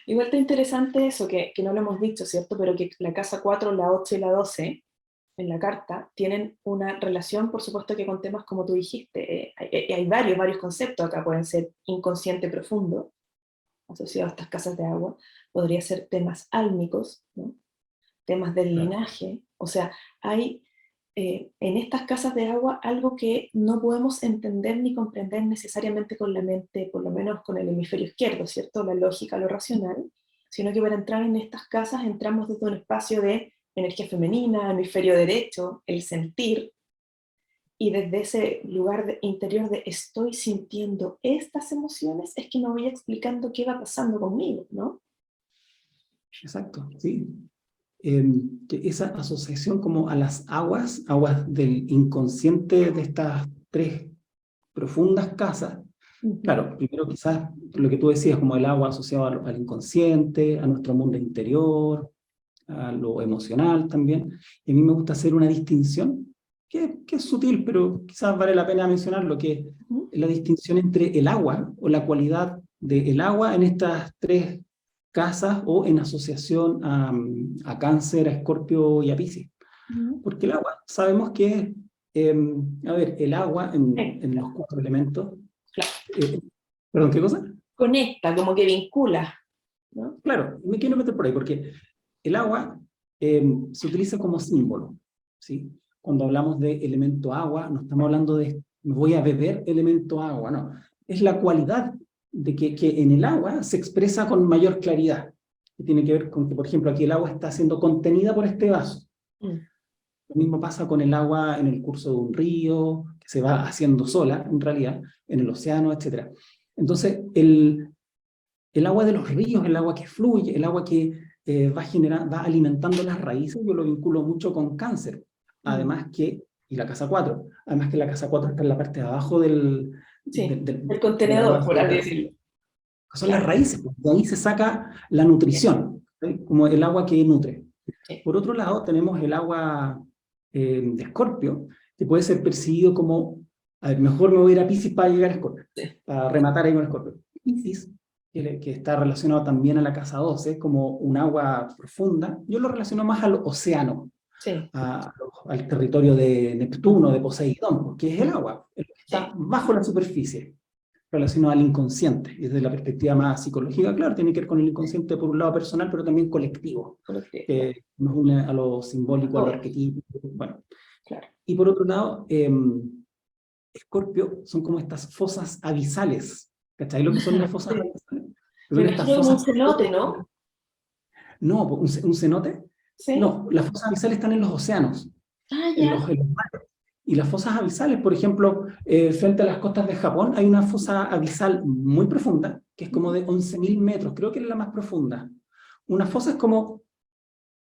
Igual está interesante eso, que no lo hemos dicho, ¿cierto? Pero que la casa 4, la 8 y la 12 en la carta tienen una relación, por supuesto que con temas como tú dijiste. Hay varios conceptos acá, pueden ser inconsciente profundo, asociado a estas casas de agua, podría ser temas álmicos, ¿no? Temas del Claro. linaje, o sea, hay en estas casas de agua algo que no podemos entender ni comprender necesariamente con la mente, por lo menos con el hemisferio izquierdo, ¿cierto? La lógica, lo racional, sino que para entrar en estas casas entramos desde un espacio de energía femenina, hemisferio derecho, el sentir, y desde ese lugar interior de estoy sintiendo estas emociones, es que me voy explicando qué va pasando conmigo, ¿no? Exacto, sí. Que esa asociación como a las aguas, aguas del inconsciente de estas tres profundas casas. Ujú. Claro, primero quizás lo que tú decías, como el agua asociado al inconsciente, a nuestro mundo interior, a lo emocional también. Y a mí me gusta hacer una distinción que es sutil, pero quizás vale la pena mencionar lo que Ujú. es la distinción entre el agua o la cualidad del agua en estas tres casas o en asociación a Cáncer, a Escorpio y a Piscis. Ujú. Porque el agua sabemos que, a ver, el agua en Conecta, los 4 elementos, claro. eh, perdón, ¿qué cosa? Conecta, como que vincula, ¿no? Claro, me quiero meter por ahí, porque el agua se utiliza como símbolo, ¿sí? Cuando hablamos de elemento agua, no estamos hablando de me voy a beber elemento agua, no. Es la cualidad de que en el agua se expresa con mayor claridad. Que tiene que ver con que, por ejemplo, aquí el agua está siendo contenida por este vaso. Mm. Lo mismo pasa con el agua en el curso de un río, que se va haciendo sola, en realidad, en el océano, etc. Entonces, el agua de los ríos, el agua que fluye, el agua que va alimentando las raíces, yo lo vinculo mucho con cáncer. Mm. Además que, y la casa 4, además que la casa 4 está en la parte de abajo Sí, el de la contenedor, por base, así decirlo. son las Claro. raíces, pues, de ahí se saca la Sí, nutrición, ¿sí? Como el agua que nutre. sí, Por otro lado, tenemos el agua de Escorpio, que puede ser percibido como, a ver, mejor me voy a ir a Piscis para llegar a Escorpio, sí, para rematar ahí con Escorpio. Piscis, que está relacionado también a la casa 12, como un agua profunda, yo lo relaciono más al océano, sí, al territorio de Neptuno, de Poseidón, porque es el agua, el que está sí, bajo la superficie, relacionado al inconsciente. Y desde la perspectiva más psicológica, claro, tiene que ver con el sí, inconsciente por un lado personal, pero también colectivo, colectivo, que nos une a lo simbólico, a lo todo, arquetípico. Bueno. claro. Y por otro lado, Escorpio son como estas fosas abisales. ¿Cachai lo que son las fosas Sí. abisales? Que Me son estas imagino como un fosas cenote, ¿no? no, un cenote. Sí. No, las fosas abisales están en los océanos, Ah, en ya. los mares. Y las fosas abisales, por ejemplo, frente a las costas de Japón, hay una fosa abisal muy profunda, que es como de 11.000 metros, creo que es la más profunda. Una fosa es como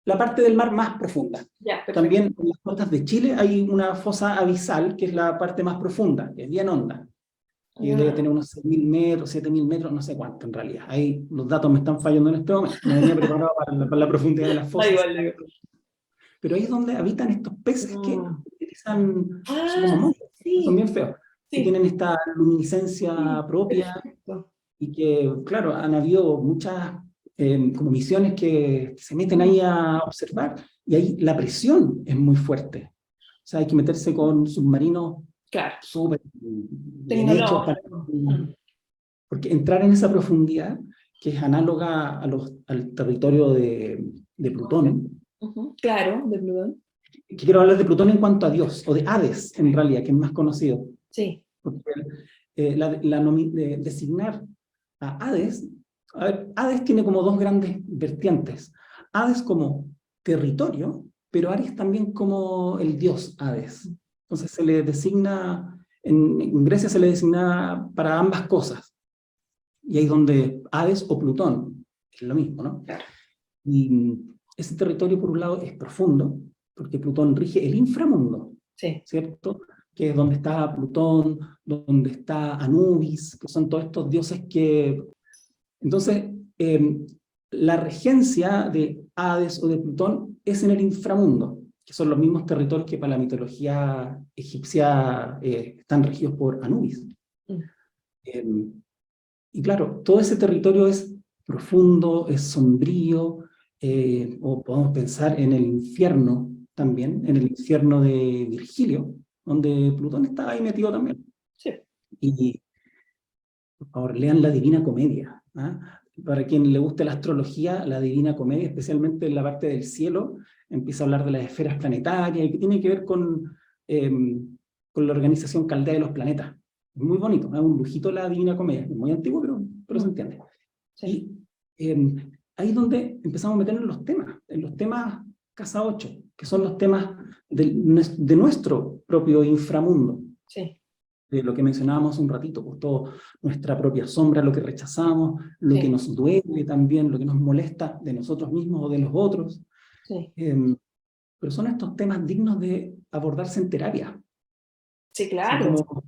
la parte del mar más profunda. Ya, perfecto. También en las costas de Chile hay una fosa abisal, que es la parte más profunda, que es bien honda, que debe Ah, tener unos 6.000 metros, 7.000 metros, no sé cuánto en realidad. Ahí los datos me están fallando en este momento. No venía preparado para la profundidad de las da fosas. igual, da igual. Pero ahí es donde habitan estos peces que Mm. utilizan, son como Ah, monstruos, son sí, bien feos, que sí, tienen esta luminiscencia sí, propia perfecto. y que, claro, han habido muchas como misiones que se meten Mm. ahí a observar y ahí la presión es muy fuerte. O sea, hay que meterse con submarinos Claro, súper bien hechos para... tecnológico. Mm. Porque entrar en esa profundidad, que es análoga al territorio de Plutón, Ujú. Claro, de Plutón. que quiero hablar de Plutón en cuanto a Dios, o de Hades en realidad, que es más conocido. Sí, Porque designar a Hades, a ver, Hades tiene como dos grandes vertientes. Hades como territorio, pero Ares también como el dios Hades. Entonces se le designa, en Grecia se le designa para ambas cosas. Y ahí es donde Hades o Plutón, es lo mismo, ¿no? claro. Y ese territorio, por un lado, es profundo, porque Plutón rige el inframundo, Sí, ¿cierto? Que es donde está Plutón, donde está Anubis, que son todos estos dioses que... Entonces, la regencia de Hades o de Plutón es en el inframundo, que son los mismos territorios que para la mitología egipcia están regidos por Anubis. mm, Eh, y claro, todo ese territorio es profundo, es sombrío, o podemos pensar en el infierno también, en el infierno de Virgilio, donde Plutón está ahí metido también. sí. Y por favor, lean la Divina Comedia. ¿Ah? Para quien le guste la astrología, la Divina Comedia, especialmente en la parte del cielo, empieza a hablar de las esferas planetarias y que tiene que ver eh, con la organización caldea de los planetas. Es muy bonito, es un lujito la Divina Comedia, es muy antiguo, pero se Mm, entiende. sí, Y ahí es donde empezamos a meternos en los temas Casa 8, que son los temas de nuestro propio inframundo, sí, de lo que mencionábamos un ratito, pues todo nuestra propia sombra, lo que rechazamos, lo que sí, nos duele también, lo que nos molesta de nosotros mismos o de los otros. sí. Eh, pero son estos temas dignos de abordarse en terapia. Sí, Son claro. como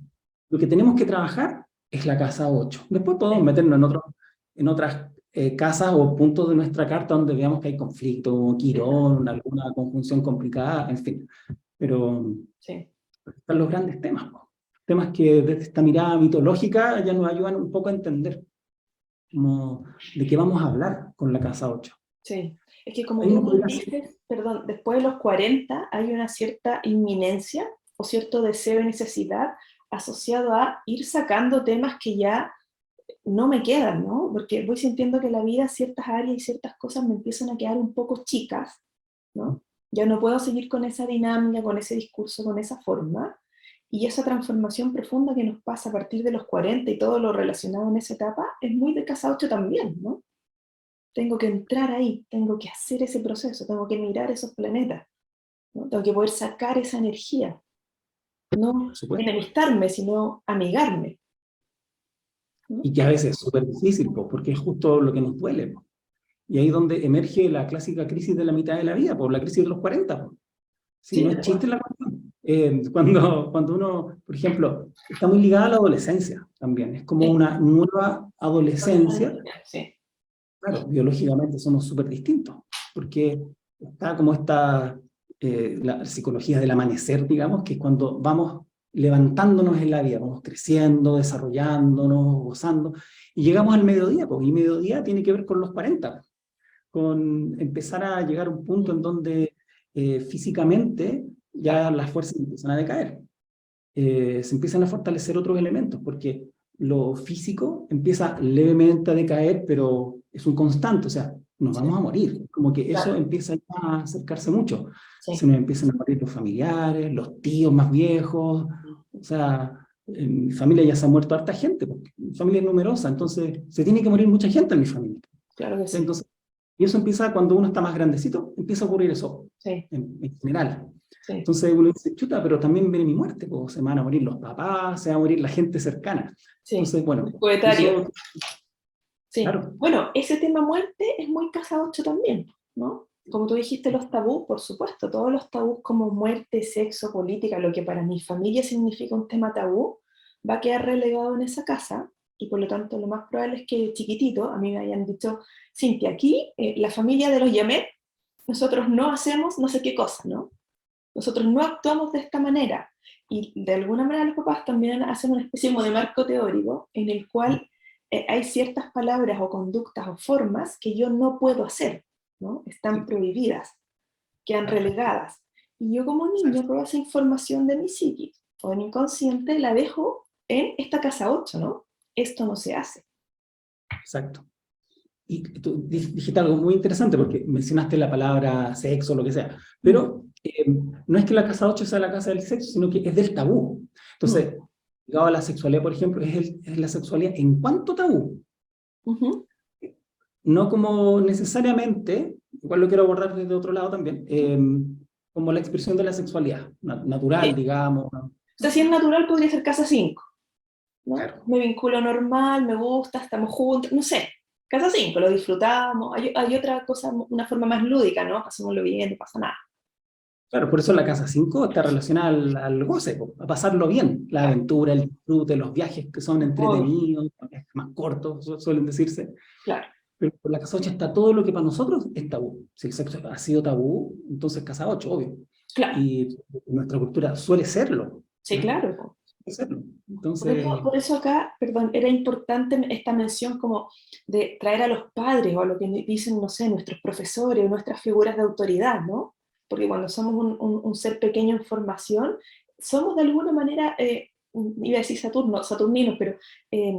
lo que tenemos que trabajar es la casa 8. Después podemos Sí, meternos en otras casas o puntos de nuestra carta donde veamos que hay conflicto, sí, claro. quirón, alguna conjunción complicada, en fin. Pero Sí. están los grandes temas, po. Temas que desde esta mirada mitológica ya nos ayudan un poco a entender como de qué vamos a hablar con la casa 8. Sí, es que como Ahí tú uno bien podría hacer, dices, perdón, después de los 40 hay una cierta inminencia o cierto deseo y necesidad asociado a ir sacando temas que ya no me quedan, ¿no? Porque voy sintiendo que la vida, ciertas áreas y ciertas cosas me empiezan a quedar un poco chicas, ¿no? Ya no puedo seguir con esa dinámica, con ese discurso, con esa forma. Y esa transformación profunda que nos pasa a partir de los 40 y todo lo relacionado en esa etapa, es muy de casa 8 también, ¿no? Tengo que entrar ahí, tengo que hacer ese proceso, tengo que mirar esos planetas, ¿no? Tengo que poder sacar esa energía, Por no supuesto. enemistarme, sino amigarme, ¿no? Y que a veces es súper difícil, po, porque es justo lo que nos duele, po. Y ahí es donde emerge la clásica crisis de la mitad de la vida, por la crisis de los 40. Po. Sí, Sí, no es chiste la cuestión. Cuando uno, por ejemplo, está muy ligada a la adolescencia también, es como sí, una nueva adolescencia. sí, Claro, biológicamente somos súper distintos, porque está como esta la psicología del amanecer, digamos, que es cuando vamos levantándonos en la vida, vamos creciendo, desarrollándonos, gozando, y llegamos al mediodía, pues, y mediodía tiene que ver con los 40, con empezar a llegar a un punto en donde físicamente claro, ya las fuerzas empiezan a decaer. Se empiezan a fortalecer otros elementos, porque lo físico empieza levemente a decaer, pero es un constante, o sea, nos sí, vamos a morir, como que eso claro, empieza a acercarse mucho. Se sí. nos empiezan a morir los familiares, los tíos más viejos, o sea, en mi familia ya se ha muerto harta gente, porque mi familia es numerosa, entonces se tiene que morir mucha gente en mi familia. Claro que sí, Entonces, y eso empieza cuando uno está más grandecito, empieza a ocurrir eso, sí, en general. sí, Entonces uno dice, chuta, pero también viene mi muerte, pues se me van a morir los papás, se va a morir la gente cercana. sí. Entonces, bueno, Coetario, eso, sí. claro, Bueno, ese tema muerte es muy casa 8 también, ¿no? Como tú dijiste, los tabús, por supuesto, todos los tabús como muerte, sexo, política, lo que para mi familia significa un tema tabú, va a quedar relegado en esa casa, y por lo tanto lo más probable es que de chiquitito a mí me hayan dicho, Cintia, aquí la familia de los Yamet, nosotros no hacemos no sé qué cosa, ¿no? Nosotros no actuamos de esta manera. Y de alguna manera los papás también hacen una especie como de marco teórico en el cual hay ciertas palabras o conductas o formas que yo no puedo hacer, ¿no? Están sí, prohibidas, quedan claro, relegadas. Y yo como niño, exacto. toda esa información de mi psiquis o de mi inconsciente la dejo en esta casa 8, ¿no? Esto no se hace. Exacto. Y tú dijiste algo muy interesante porque mencionaste la palabra sexo, lo que sea, Mm, pero no es que la casa 8 sea la casa del sexo, sino que es del tabú. mm, Entonces, ligado a la sexualidad, por ejemplo, es la sexualidad en cuanto tabú. ujú, No como necesariamente, igual lo quiero abordar desde otro lado también, como la expresión de la sexualidad, natural, sí. digamos. O sea, si es natural podría ser casa 5, ¿no? Claro, Me vinculo normal, me gusta, estamos juntos, no sé. Casa 5 lo disfrutamos. Hay otra cosa, una forma más lúdica, ¿no? Pasémoslo bien, no pasa nada. claro, por eso la casa 5 está relacionada al goce, po, a pasarlo bien, la Claro, aventura, el disfrute, los viajes que son obvio, entretenidos, más cortos, suelen decirse. claro, Pero por la casa 8 está todo lo que para nosotros es tabú. Si el sexo ha sido tabú, entonces casa 8 obvio. claro. Y nuestra cultura suele serlo, Sí, ¿no? claro, po. Suele serlo. Por eso, Entonces, por eso acá, perdón, era importante esta mención como de traer a los padres o a lo que dicen, no sé, nuestros profesores o nuestras figuras de autoridad, ¿no? Porque cuando somos un ser pequeño en formación, somos de alguna manera, iba a decir saturninos, pero eh,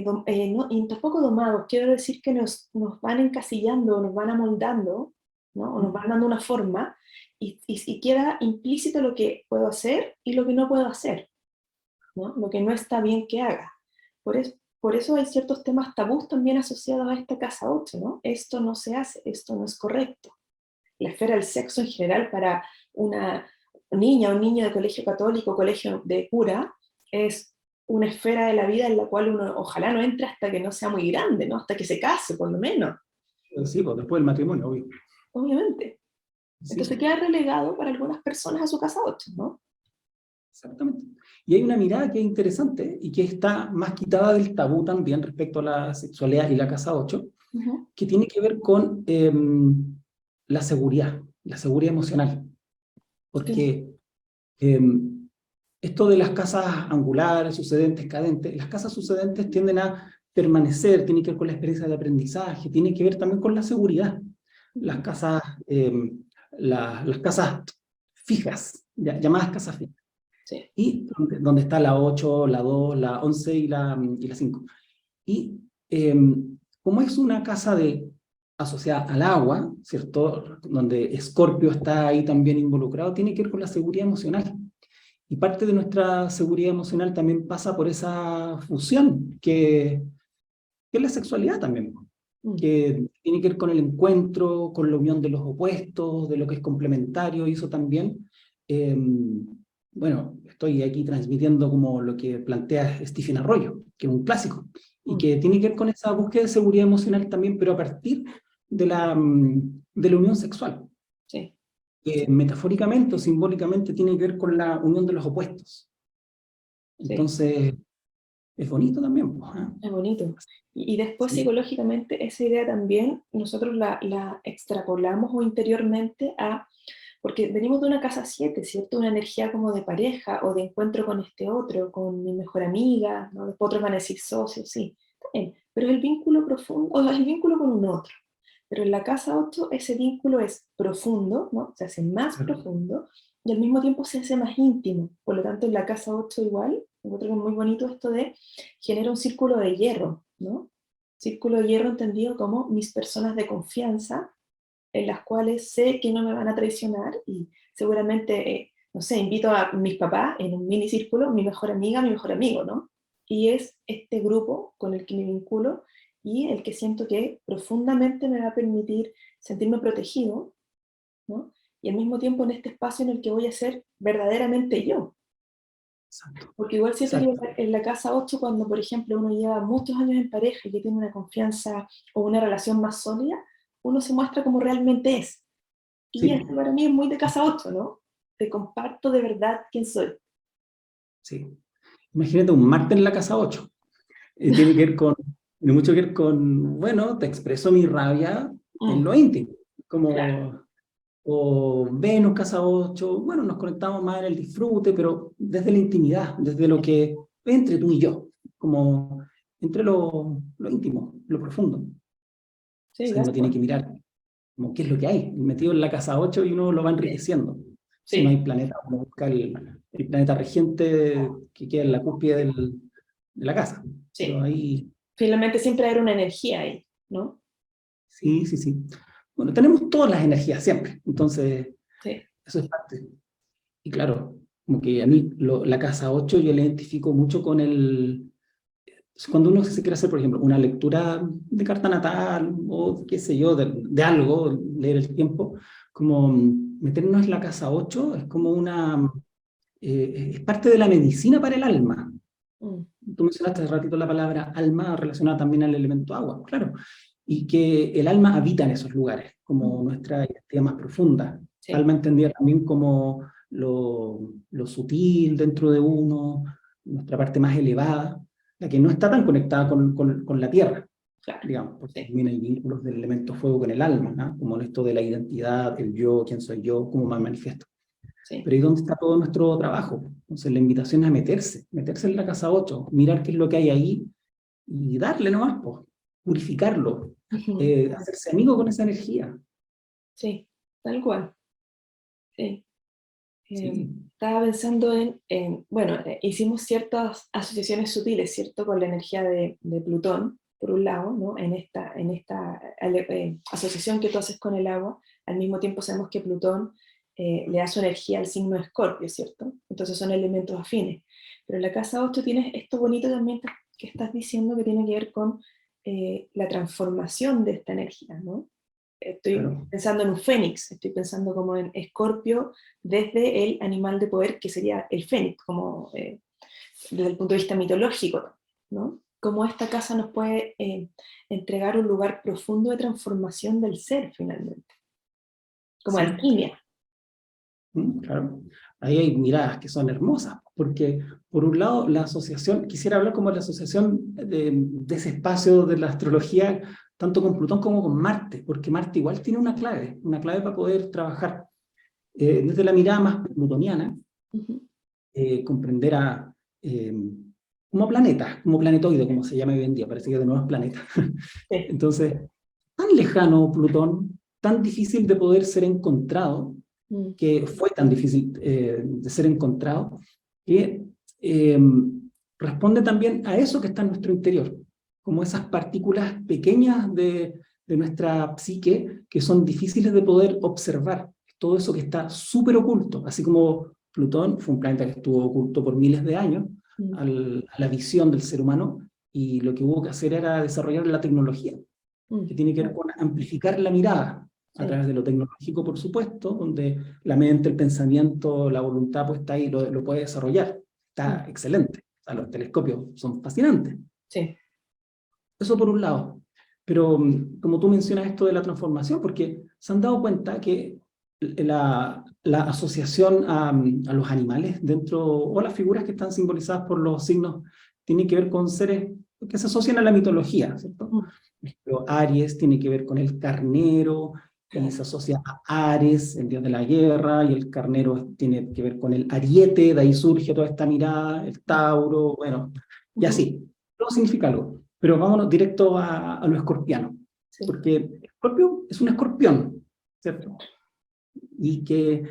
no, y tampoco domados, quiero decir que nos van encasillando, nos van amoldando, ¿no? O nos van dando una forma, y queda implícito lo que puedo hacer y lo que no puedo hacer, ¿no? Lo que no está bien que haga. Por eso hay ciertos temas tabús también asociados a esta casa 8, ¿no? Esto no se hace, esto no es correcto. La esfera del sexo en general para una niña o un niño de colegio católico, colegio de cura, es una esfera de la vida en la cual uno ojalá no entre hasta que no sea muy grande, ¿no? Hasta que se case, por lo menos, sí, pues después del matrimonio, obvio. obviamente. Sí, Entonces queda relegado para algunas personas a su casa 8, ¿no? exactamente. Y hay una mirada que es interesante y que está más quitada del tabú también respecto a la sexualidad y la casa 8, Ujú. que tiene que ver con la seguridad emocional. Sí, Porque eh, esto de las casas angulares, sucedentes, cadentes, las casas sucedentes tienden a permanecer, tiene que ver con la experiencia de aprendizaje, tiene que ver también con la seguridad. Las ujú. casas, las casas fijas, llamadas casas fijas. Sí, Y donde está la 8 la 2 la 11 y la 5. Y como es una casa asociada al agua, ¿cierto? Donde Escorpio está ahí también involucrado, tiene que ver con la seguridad emocional. Y parte de nuestra seguridad emocional también pasa por esa fusión, que es la sexualidad también, que tiene que ver con el encuentro, con la unión de los opuestos, de lo que es complementario, y eso también, bueno, estoy aquí transmitiendo como lo que plantea Stephen Arroyo, que es un clásico, y que tiene que ver con esa búsqueda de seguridad emocional también, pero a partir de la unión sexual. Sí. Que metafóricamente o simbólicamente tiene que ver con la unión de los opuestos. Entonces, es bonito también, pues, ¿eh? Es bonito. Y después Sí. psicológicamente esa idea también nosotros la extrapolamos o interiormente a, porque venimos de una casa 7, ¿cierto? Una energía como de pareja o de encuentro con este otro, con mi mejor amiga, ¿no? Después otros van a decir socios, sí, también. Pero es el vínculo profundo, o el vínculo con un otro. Pero en la casa 8 ese vínculo es profundo, ¿no? Se hace más profundo y al mismo tiempo se hace más íntimo. Por lo tanto, en la casa 8 igual, encuentro que es muy bonito esto de genera un círculo de hierro, ¿no? Círculo de hierro entendido como mis personas de confianza, en las cuales sé que no me van a traicionar y seguramente, no sé, invito a mis papás en un mini círculo, mi mejor amiga, mi mejor amigo, ¿no? Y es este grupo con el que me vinculo y el que siento que profundamente me va a permitir sentirme protegido, ¿no? Y al mismo tiempo en este espacio en el que voy a ser verdaderamente yo. Exacto. Porque igual siento Exacto. que en la casa 8 cuando por ejemplo uno lleva muchos años en pareja y que tiene una confianza o una relación más sólida, uno se muestra como realmente es. Y Sí, esto para mí es muy de casa 8, ¿no? Te comparto de verdad quién soy. sí. Imagínate un Marte en la casa 8. Tiene que ver con, tiene mucho que ver con, bueno, te expreso mi rabia en lo íntimo, Claro, como, o Venus, casa 8, bueno, nos conectamos más en el disfrute, pero desde la intimidad, desde lo que es entre tú y yo, como entre lo íntimo, lo profundo. O sí, sea, uno tiene que mirar como qué es lo que hay, metido en la casa 8 y uno lo va enriqueciendo. Si no hay sí, planeta, uno busca el planeta regente que queda en la cúspide de la casa. Pero sí. ahí, Finalmente siempre hay una energía ahí, ¿no? sí, sí, sí. Bueno, tenemos todas las energías siempre, entonces Sí. eso es parte. Y claro, como que a mí la casa 8 yo la identifico mucho con cuando uno se quiere hacer, por ejemplo, una lectura de carta natal o qué sé yo, de algo, leer el tiempo, como meternos en la casa 8 es como es parte de la medicina para el alma. Mm, Tú mencionaste hace ratito la palabra alma relacionada también al elemento agua, claro, y que el alma habita en esos lugares, como mm, nuestra identidad más profunda. sí, Alma entendida también como lo sutil dentro de uno, nuestra parte más elevada, la que no está tan conectada con la tierra, claro, digamos, porque sí, también hay vínculos del elemento fuego con el alma, ¿no? Como esto de la identidad, el yo, quién soy yo, cómo me manifiesto. sí, Pero ¿y dónde está todo nuestro trabajo? Entonces la invitación es a meterse en la casa 8, mirar qué es lo que hay ahí y darle nomás, pues, purificarlo, hacerse amigo con esa energía. sí, tal cual, sí. Sí, Estaba pensando bueno, hicimos ciertas asociaciones sutiles, ¿cierto? Con la energía de Plutón, por un lado, ¿no? En esta asociación que tú haces con el agua, al mismo tiempo sabemos que Plutón le da su energía al signo de Escorpio, ¿cierto? Entonces son elementos afines. Pero en la casa 8 tienes esto bonito también que estás diciendo que tiene que ver con la transformación de esta energía, ¿no? Estoy claro. pensando en un fénix, estoy pensando como en Escorpio desde el animal de poder que sería el fénix, como desde el punto de vista mitológico, ¿no? Cómo esta casa nos puede entregar un lugar profundo de transformación del ser finalmente, como Sí, alquimia. claro. Ahí hay miradas que son hermosas, porque por un lado la asociación, quisiera hablar como la asociación de ese espacio de la astrología, tanto con Plutón como con Marte, porque Marte igual tiene una clave para poder trabajar. Desde la mirada más plutoniana, Ujú. comprender eh, como planetas, como planetoide, como se llama hoy en día, parece que de nuevo es planeta. Sí. Entonces, tan lejano Plutón, tan difícil de poder ser encontrado, Mm, que fue tan difícil de ser encontrado, que eh, responde también a eso que está en nuestro interior, como esas partículas pequeñas de nuestra psique que son difíciles de poder observar, todo eso que está súper oculto, así como Plutón fue un planeta que estuvo oculto por miles de años a la visión del ser humano, y lo que hubo que hacer era desarrollar la tecnología, que tiene que ver con amplificar la mirada a través de lo tecnológico, por supuesto, donde la mente, el pensamiento, la voluntad pues está ahí, lo puede desarrollar. Está excelente. O sea, los telescopios son fascinantes. Sí. Eso por un lado. Pero como tú mencionas esto de la transformación, porque se han dado cuenta que la asociación a los animales dentro, o las figuras que están simbolizadas por los signos, tiene que ver con seres que se asocian a la mitología, ¿cierto? Pero Aries tiene que ver con el carnero, y se asocia a Ares, el dios de la guerra, y el carnero tiene que ver con el ariete, de ahí surge toda esta mirada, el Tauro, bueno, y así. Todo significa algo. Pero vámonos directo a lo escorpiano, porque Escorpio es un escorpión, ¿cierto? Y que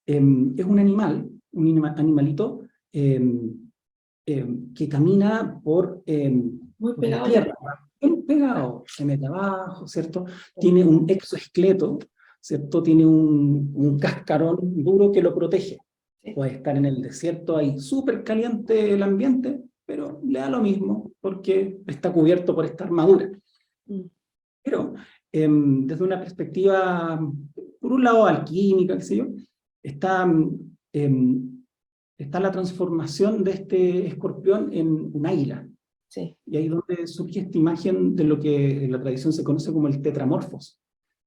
es un animal, un animalito que camina por la tierra, bien pegado, se mete abajo, ¿cierto? Tiene un exoesqueleto, ¿cierto? Tiene un cascarón duro que lo protege. Puede estar en el desierto ahí súper caliente el ambiente, pero le da lo mismo porque está cubierto por esta armadura. Pero desde una perspectiva, por un lado alquímica, qué sé yo, está la transformación de este escorpión en un águila. Sí. Y ahí es donde surge esta imagen de lo que en la tradición se conoce como el tetramorfos.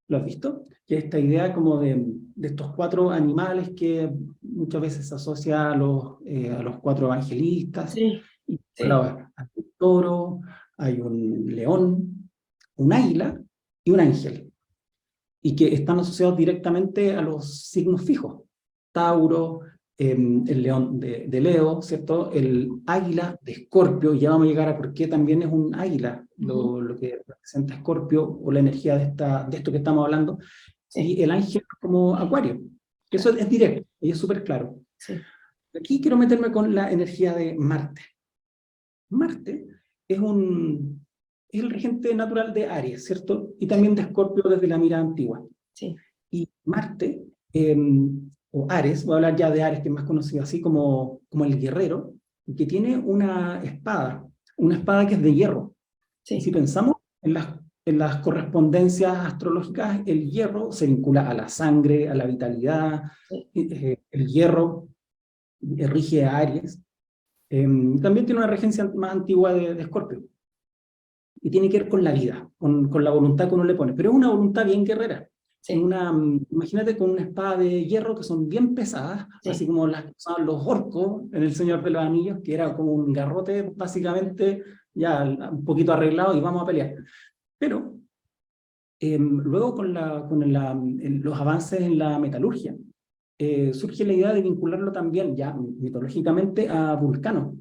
¿Lo has visto? Que es esta idea como de estos cuatro animales que muchas veces se asocia a los cuatro evangelistas. Sí. Y por lado hay un toro, hay un león, un águila y un ángel. Y que están asociados directamente a los signos fijos. Tauro, el león de Leo, ¿cierto? El águila de Escorpio, y ya vamos a llegar a por qué también es un águila, lo que representa Escorpio, o la energía de esto que estamos hablando, y el ángel como Acuario. Eso es directo, y es súper claro. Aquí quiero meterme con la energía de Marte. Marte es el regente natural de Aries, ¿cierto? Y también de Escorpio desde la mirada antigua. Y Marte, o Ares, voy a hablar ya de Ares, que es más conocido así como el guerrero, que tiene una espada que es de hierro. Y si pensamos en las correspondencias astrológicas, el hierro se vincula a la sangre, a la vitalidad. El hierro rige a Aries. También tiene una regencia más antigua de Escorpio. Y tiene que ver con la vida, con la voluntad que uno le pone. Pero es una voluntad bien guerrera. Imagínate con una espada de hierro que son bien pesadas, así como las que usaban los orcos en El Señor de los Anillos, que era como un garrote básicamente, ya un poquito arreglado y vamos a pelear. Pero luego con los avances en la metalurgia, surge la idea de vincularlo también, ya mitológicamente, a Vulcano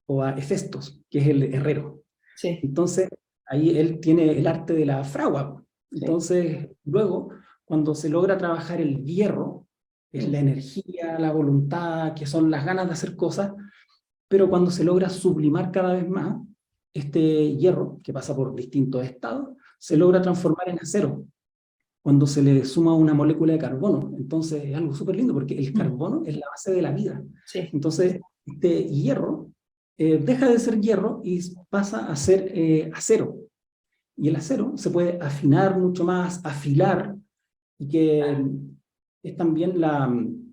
o a Hefestos, que es el herrero. Entonces, ahí él tiene el arte de la fragua. Entonces, luego, cuando se logra trabajar el hierro, es la energía, la voluntad, que son las ganas de hacer cosas, pero cuando se logra sublimar cada vez más, este hierro, que pasa por distintos estados, se logra transformar en acero, cuando se le suma una molécula de carbono. Entonces es algo súper lindo, porque el carbono es la base de la vida. Entonces, este hierro deja de ser hierro y pasa a ser acero. Y el acero se puede afinar mucho más, afilar, y que es también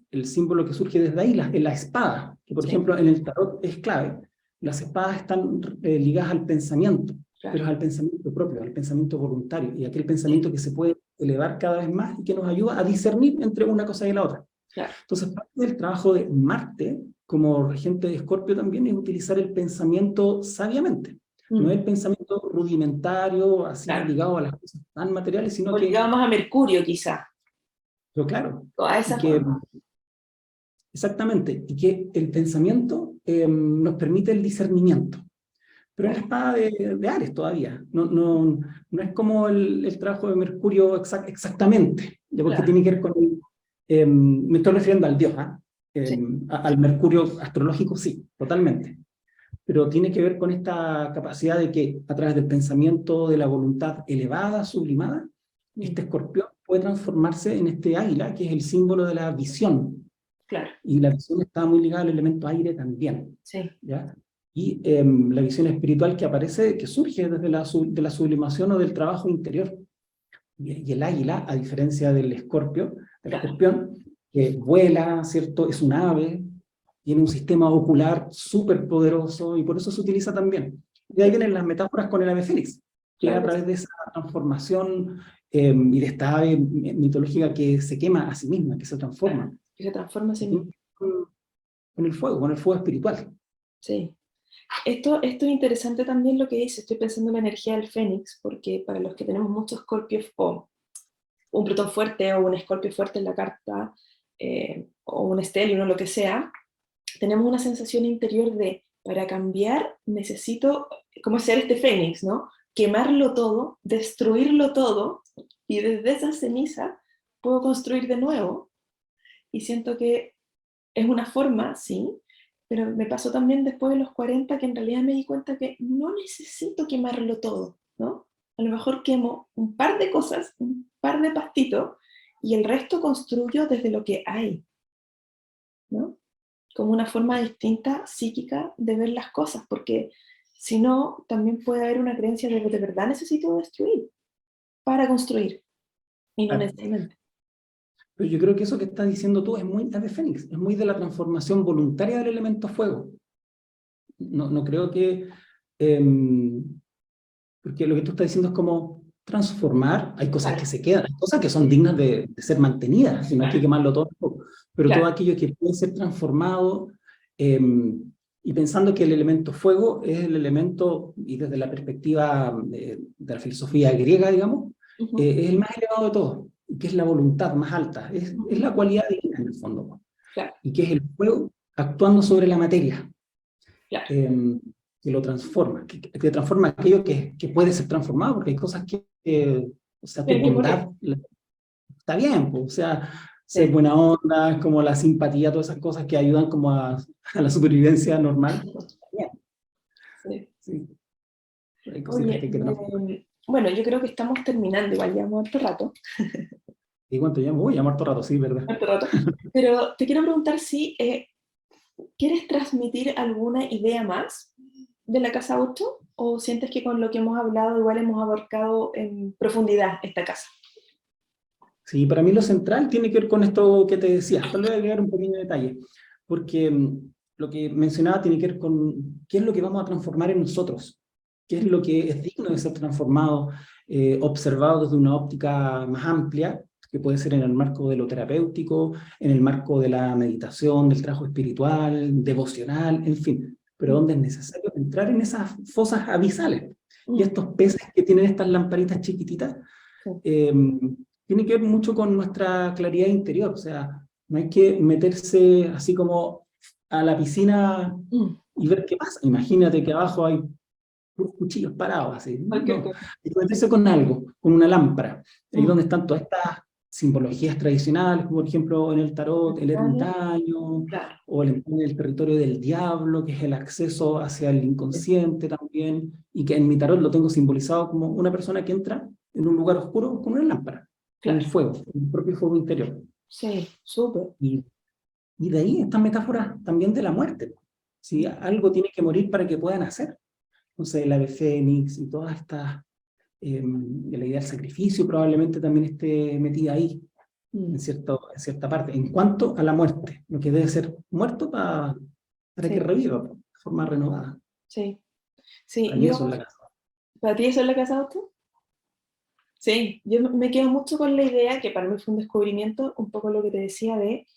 el símbolo que surge desde ahí, la espada, que por ejemplo en el tarot es clave. Las espadas están ligadas al pensamiento, pero al pensamiento propio, al pensamiento voluntario, y aquel pensamiento que se puede elevar cada vez más y que nos ayuda a discernir entre una cosa y la otra. Entonces, parte del trabajo de Marte, como regente de Escorpio, también es utilizar el pensamiento sabiamente. No es el pensamiento rudimentario, así ligado a las cosas tan materiales, sino que... ligado más a Mercurio, quizá. Pero claro, A esa forma. Exactamente, y que el pensamiento nos permite el discernimiento. Pero es la espada de Ares todavía. No es como el trabajo de Mercurio exactamente, ya porque tiene que ver con me estoy refiriendo al dios, al Mercurio astrológico, sí, totalmente. Pero tiene que ver con esta capacidad de que a través del pensamiento, de la voluntad elevada, sublimada, este escorpión puede transformarse en este águila, que es el símbolo de la visión. Claro, Y la visión está muy ligada al elemento aire también, sí, ¿ya? Y la visión espiritual que aparece, que surge desde de la sublimación o del trabajo interior. Y el águila, a diferencia del claro. escorpión, que vuela, ¿cierto? Es un ave, tiene un sistema ocular súper poderoso y por eso se utiliza también. Y ahí vienen las metáforas con el ave fénix, que a Claro que través sí. de esa transformación y de esta ave mitológica que se quema a sí misma, que se Claro, transforma, que se transforma a sí que tiene mismo. que ver con el fuego espiritual. Sí. Esto es interesante también lo que dice, estoy pensando en la energía del Fénix, porque para los que tenemos muchos escorpios o un Plutón fuerte o un Escorpio fuerte en la carta, o un Stellium o lo que sea, tenemos una sensación interior de, para cambiar necesito, como ser este Fénix, ¿no? Quemarlo todo, destruirlo todo, y desde esa ceniza puedo construir de nuevo, y siento que es una forma, sí, pero me pasó también después de los 40 que en realidad me di cuenta que no necesito quemarlo todo, ¿no? A lo mejor quemo un par de cosas, un par de pastitos, y el resto construyo desde lo que hay, ¿no? Como una forma distinta, psíquica, de ver las cosas, porque si no, también puede haber una creencia de verdad necesito destruir para construir, y no Claro. necesariamente. Pero yo creo que eso que estás diciendo tú es muy ave fénix, es muy de la transformación voluntaria del elemento fuego. No creo que porque lo que tú estás diciendo es como transformar, hay cosas que Claro, se quedan, hay cosas que son sí, dignas de ser mantenidas, si no hay que claro, quemarlo todo, pero todo claro. aquello que puede ser transformado, eh, y pensando que el elemento fuego es el elemento, y desde la perspectiva de la filosofía griega, digamos, Ujú, es el más elevado de todos, que es la voluntad más alta, es ujú, la cualidad divina en el fondo, claro, y que es el fuego actuando sobre la materia, claro. eh, que lo transforma, que transforma aquello que puede ser transformado, porque hay cosas o sea, tu Tiene que morir. bondad está bien, pues, o sea, ser Sí. buena onda, como la simpatía, todas esas cosas que ayudan como a la supervivencia normal, está bien, Sí. sí, pero hay cositas Oye, que hay que transformar. bueno, yo creo que estamos terminando, igual llevamos harto rato, ¿Y cuánto llamo? Voy a llamar todo rato, sí, ¿verdad? harto rato, pero te quiero preguntar si quieres transmitir alguna idea más de la casa 8 o sientes que con lo que hemos hablado igual hemos abarcado en profundidad esta casa. Sí, para mí lo central tiene que ver con esto que te decía, pero le voy a agregar un pequeño detalle, porque lo que mencionaba tiene que ver con qué es lo que vamos a transformar en nosotros, qué es lo que es digno de ser transformado, observado desde una óptica más amplia, que puede ser en el marco de lo terapéutico, en el marco de la meditación, del trabajo espiritual, devocional, en fin, pero Mm, donde es necesario entrar en esas fosas abisales. Y mm, estos peces que tienen estas lamparitas chiquititas, sí. eh, tiene que ver mucho con nuestra claridad interior, o sea, no hay que meterse así como a la piscina Mm, y ver qué pasa. Imagínate que abajo hay puros cuchillos parados, así. cualquier No, cosa. hay que meterse con algo, con una lámpara. Ahí Mm, donde están todas estas simbologías tradicionales, como por ejemplo en el tarot, el ermitaño, claro. o en el territorio del diablo, que es el acceso hacia el Sí, inconsciente también, y que en mi tarot lo tengo simbolizado como una persona que entra en un lugar oscuro con una lámpara, con el claro. fuego, con el propio fuego interior. Sí, súper. Y, y de ahí estas metáforas también de la muerte. Si algo tiene que morir para que pueda nacer. Entonces el ave fénix y todas estas, la idea del sacrificio probablemente también esté metida ahí, Mm, en cierta parte, en cuanto a la muerte, lo que debe ser muerto para que sí, reviva de forma renovada. sí. Sí, Para mí eso es la casa. ¿para ti eso es la casa 8? Sí, yo me quedo mucho con la idea, que para mí fue un descubrimiento, un poco lo que te decía de,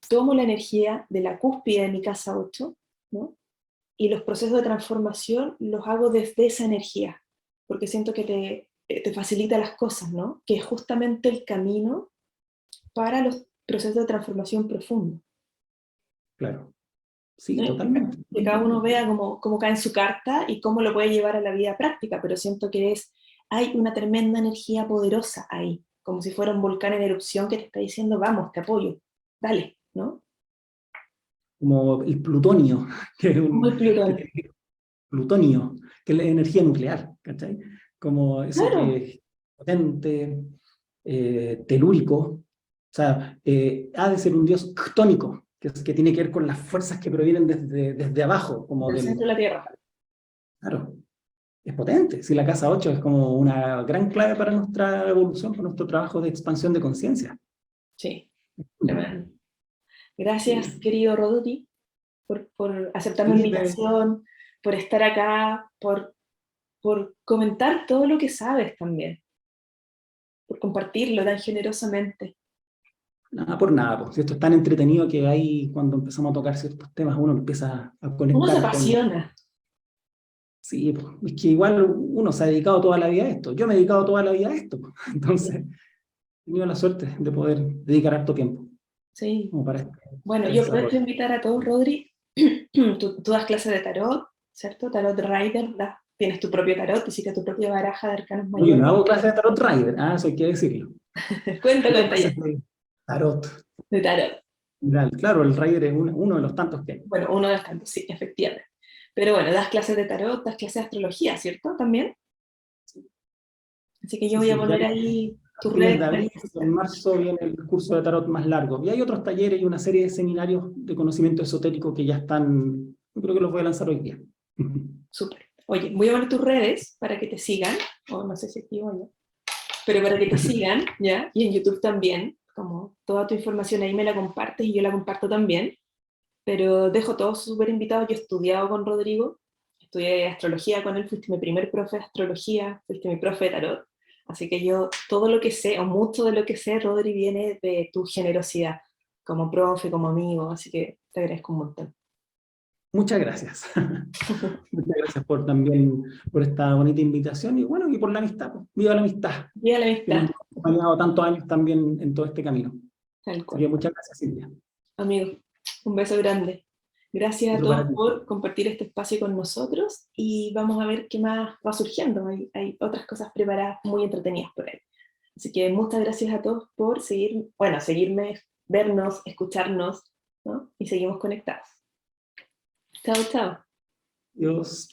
tomo la energía de la cúspide de mi casa 8, ¿no? Y los procesos de transformación los hago desde esa energía, porque siento que te facilita las cosas, ¿no? Que es justamente el camino para los procesos de transformación profundo. Claro. Sí, ¿Eh? totalmente. Que cada uno vea cómo cae en su carta y cómo lo puede llevar a la vida práctica, pero siento que hay una tremenda energía poderosa ahí, como si fuera un volcán en erupción que te está diciendo, vamos, te apoyo, dale, ¿no? Como el plutonio, que es Como el que Plutón. tiene plutonio, que es la energía nuclear, ¿cachai? Como eso que Claro, es potente, telúrico, sea, ha de ser un Dios ctónico, que tiene que ver con las fuerzas que provienen desde abajo, como Del centro de la Tierra. Claro, es potente. Si la casa 8 es como una gran clave para nuestra evolución, para nuestro trabajo de expansión de conciencia. Sí, tremendo. Gracias, Sí. querido Rodri, por aceptar mi Felipe, invitación, por estar acá, por comentar todo lo que sabes también, por compartirlo tan generosamente. nada por nada, pues. Esto es tan entretenido que ahí cuando empezamos a tocar ciertos temas uno empieza a Uno se conectar con... apasiona. Sí, pues, es que igual uno se ha dedicado toda la vida a esto. Yo me he dedicado toda la vida a esto, pues. Entonces he tenido la suerte de poder dedicar harto tiempo Sí. como para Bueno, este yo aprovecho de desarrollo. invitar a todos, Rodri. Tú das clases de tarot, ¿cierto? Tarot Rider, tienes tu propio tarot, hiciste tu propia baraja de arcanos No, yo mayores. no hago clases de Tarot Rider, eso hay que decirlo. Cuenta, Yo hago cuenta ya, clases de Tarot. de tarot. Claro, el Rider es uno de los tantos que hay. Bueno, uno de los tantos, sí, efectivamente. Pero bueno, das clases de tarot, das clases de astrología, ¿cierto? También. Así que yo Sí, voy a sí, ya poner ahí a tus fines redes de para abril, que te en sigan. marzo viene el curso de tarot más largo. Y hay otros talleres y una serie de seminarios de conocimiento esotérico que ya están, yo creo que los voy a lanzar hoy día. Súper. Oye, voy a poner tus redes para que te sigan, o no sé si activo ya, pero para que te sigan, ¿ya? Y en YouTube también, como toda tu información ahí me la compartes y yo la comparto también. Pero dejo todos súper invitados. Yo he estudiado con Rodrigo, estudié astrología con él, fuiste mi primer profe de astrología, fuiste mi profe de tarot. Así que yo todo lo que sé, o mucho de lo que sé, Rodri, viene de tu generosidad, como profe, como amigo, así que te agradezco un montón. Muchas gracias. Muchas gracias por también, por esta bonita invitación y bueno, y por la amistad. Pues. Viva la amistad, Viva la que nos amistad, ha acompañado tantos años también en todo este camino. tal Así que cual. muchas gracias, Silvia. Amigo, un beso grande. Gracias a Otro para todos ti. por compartir este espacio con nosotros y vamos a ver qué más va surgiendo. Hay otras cosas preparadas muy entretenidas por ahí. Así que muchas gracias a todos por seguir, bueno, seguirme, vernos, escucharnos, ¿no? Y seguimos conectados. Chao, chao. Dios.